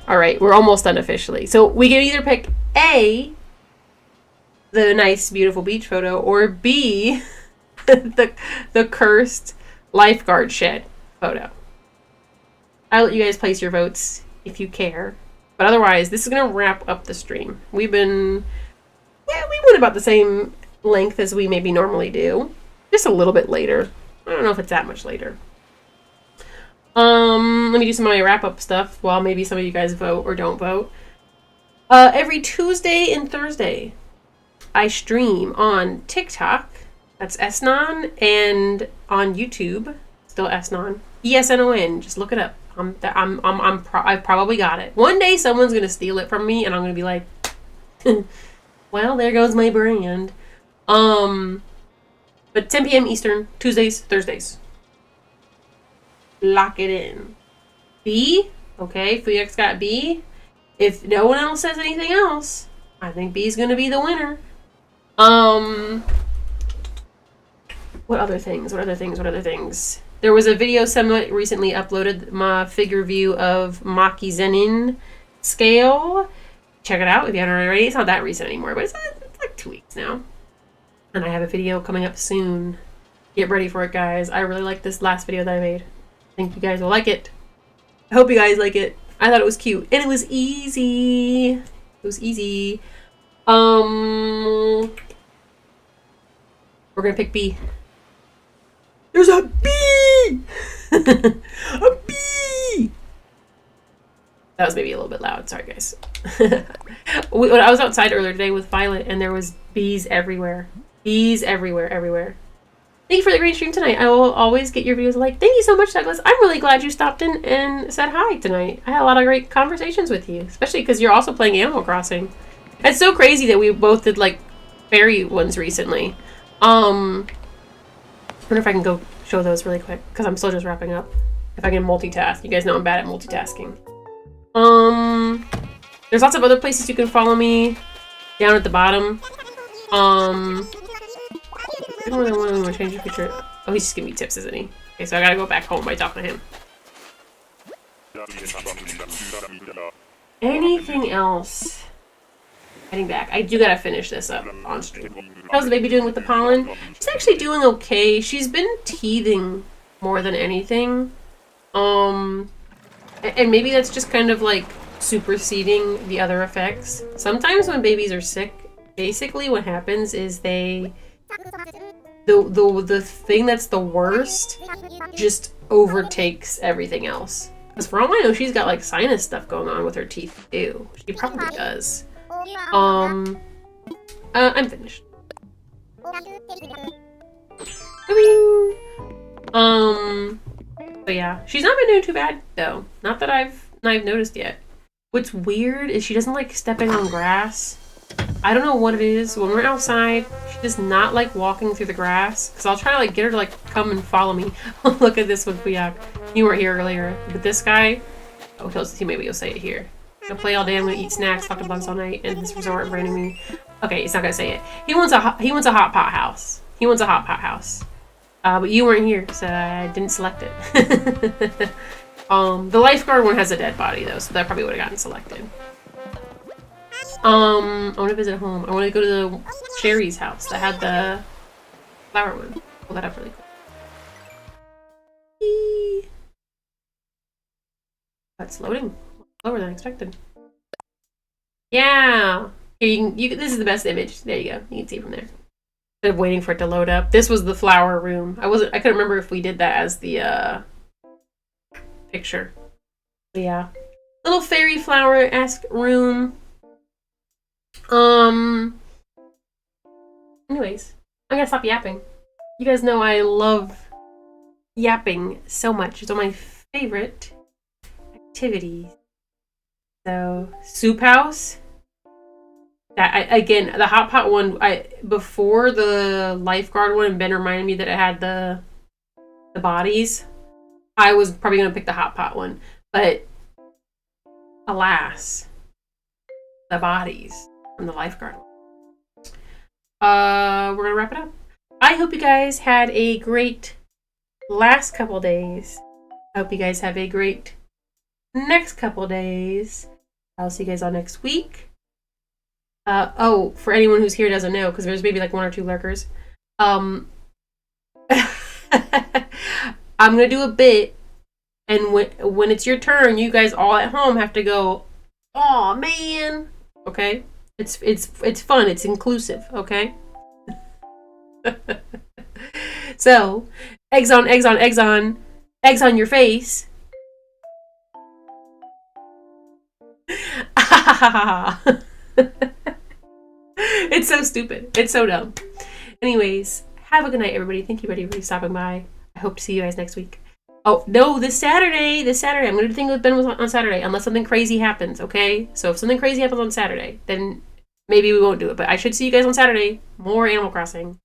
All right, we're almost done officially. So we can either pick A, the nice, beautiful beach photo, or B, the cursed Lifeguard shed photo. I'll let you guys place your votes if you care. But otherwise, this is going to wrap up the stream. We went about the same length as we maybe normally do. Just a little bit later. I don't know if it's that much later. Let me do some of my wrap-up stuff while maybe some of you guys vote or don't vote. Every Tuesday and Thursday, I stream on TikTok. That's Esnon, and on YouTube, still Esnon. ESNON. Just look it up. I've probably got it. One day, someone's gonna steal it from me, and I'm gonna be like, "Well, there goes my brand." But 10 p.m. Eastern, Tuesdays, Thursdays. Lock it in. B, okay, Fuyux got B. If no one else says anything else, I think B is gonna be the winner. What other things? There was a video someone recently uploaded, my figure view of Maki Zenin scale. Check it out if you haven't already. It's not that recent anymore, but it's like 2 weeks now. And I have a video coming up soon. Get ready for it, guys. I really like this last video that I made. I think you guys will like it. I hope you guys like it. I thought it was cute. And it was easy. We're gonna pick B. There's a bee! A bee! That was maybe a little bit loud. Sorry, guys. When I was outside earlier today with Violet, and there was bees everywhere. Bees everywhere. Thank you for the great stream tonight. I will always get your videos like, thank you so much, Douglas. I'm really glad you stopped in and said hi tonight. I had a lot of great conversations with you, especially because you're also playing Animal Crossing. It's so crazy that we both did, like, fairy ones recently. I wonder if I can go show those really quick, because I'm still just wrapping up. If I can multitask. You guys know I'm bad at multitasking. There's lots of other places you can follow me down at the bottom. I don't really want to change the picture. Oh, he's just giving me tips, isn't he? Okay, so I gotta go back home by talking to him. Anything else? Heading back. I do gotta finish this up on stream. How's the baby doing with the pollen? She's actually doing okay. She's been teething more than anything. And maybe that's just kind of like superseding the other effects. Sometimes when babies are sick, basically what happens is the thing that's the worst just overtakes everything else. Because for all I know, she's got like sinus stuff going on with her teeth too. She probably does. I'm finished. But yeah, she's not been doing too bad though. Not that I've noticed yet. What's weird is she doesn't like stepping on grass. I don't know what it is. When we're outside, she does not like walking through the grass. Cause I'll try to like get her to like come and follow me. Look at this one, Puyak. You weren't here earlier, but this guy. Oh, maybe he'll say it here. He'll play all day. I'm gonna eat snacks, talk to bugs all night, and this resort branding me. Okay, he's not gonna say it. He wants a hot pot house. He wants a hot pot house. But you weren't here, so I didn't select it. The Lifegaurd one has a dead body though, so that probably would have gotten selected. I want to visit home. I want to go to the Sherry's house that had the flower one. Pull that up really quick. That's loading. Slower than expected. Yeah. Here this is the best image. There you go. You can see from there. Instead of waiting for it to load up. This was the flower room. I couldn't remember if we did that as the picture. But yeah. Little fairy flower-esque room. Anyways, I'm gonna stop yapping. You guys know I love yapping so much. It's one of my favorite activities. So, soup house. Again, the hot pot one, before the Lifegaurd one, Ben reminded me that it had the bodies. I was probably gonna pick the hot pot one, but alas, the bodies from the Lifegaurd one. We're gonna wrap it up. I hope you guys had a great last couple days. I hope you guys have a great next couple days. I'll see you guys all next week. Oh, for anyone who's here doesn't know, because there's maybe like 1 or 2 lurkers. I'm gonna do a bit, and when it's your turn, you guys all at home have to go, "Aw, man." Okay? It's fun. It's inclusive. Okay? So, eggs on, eggs on, eggs on, eggs on your face. It's so stupid. It's so dumb. Anyways, have a good night, everybody. Thank you, everybody, for stopping by. I hope to see you guys next week. Oh, no, this Saturday. I'm going to do the thing with Ben on Saturday, unless something crazy happens, okay? So if something crazy happens on Saturday, then maybe we won't do it. But I should see you guys on Saturday. More Animal Crossing.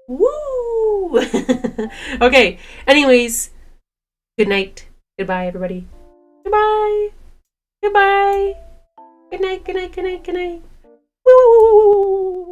Woo! Okay, anyways, good night. Goodbye, everybody. Goodbye. Goodbye. Good night, good night, good night, good night. Woo!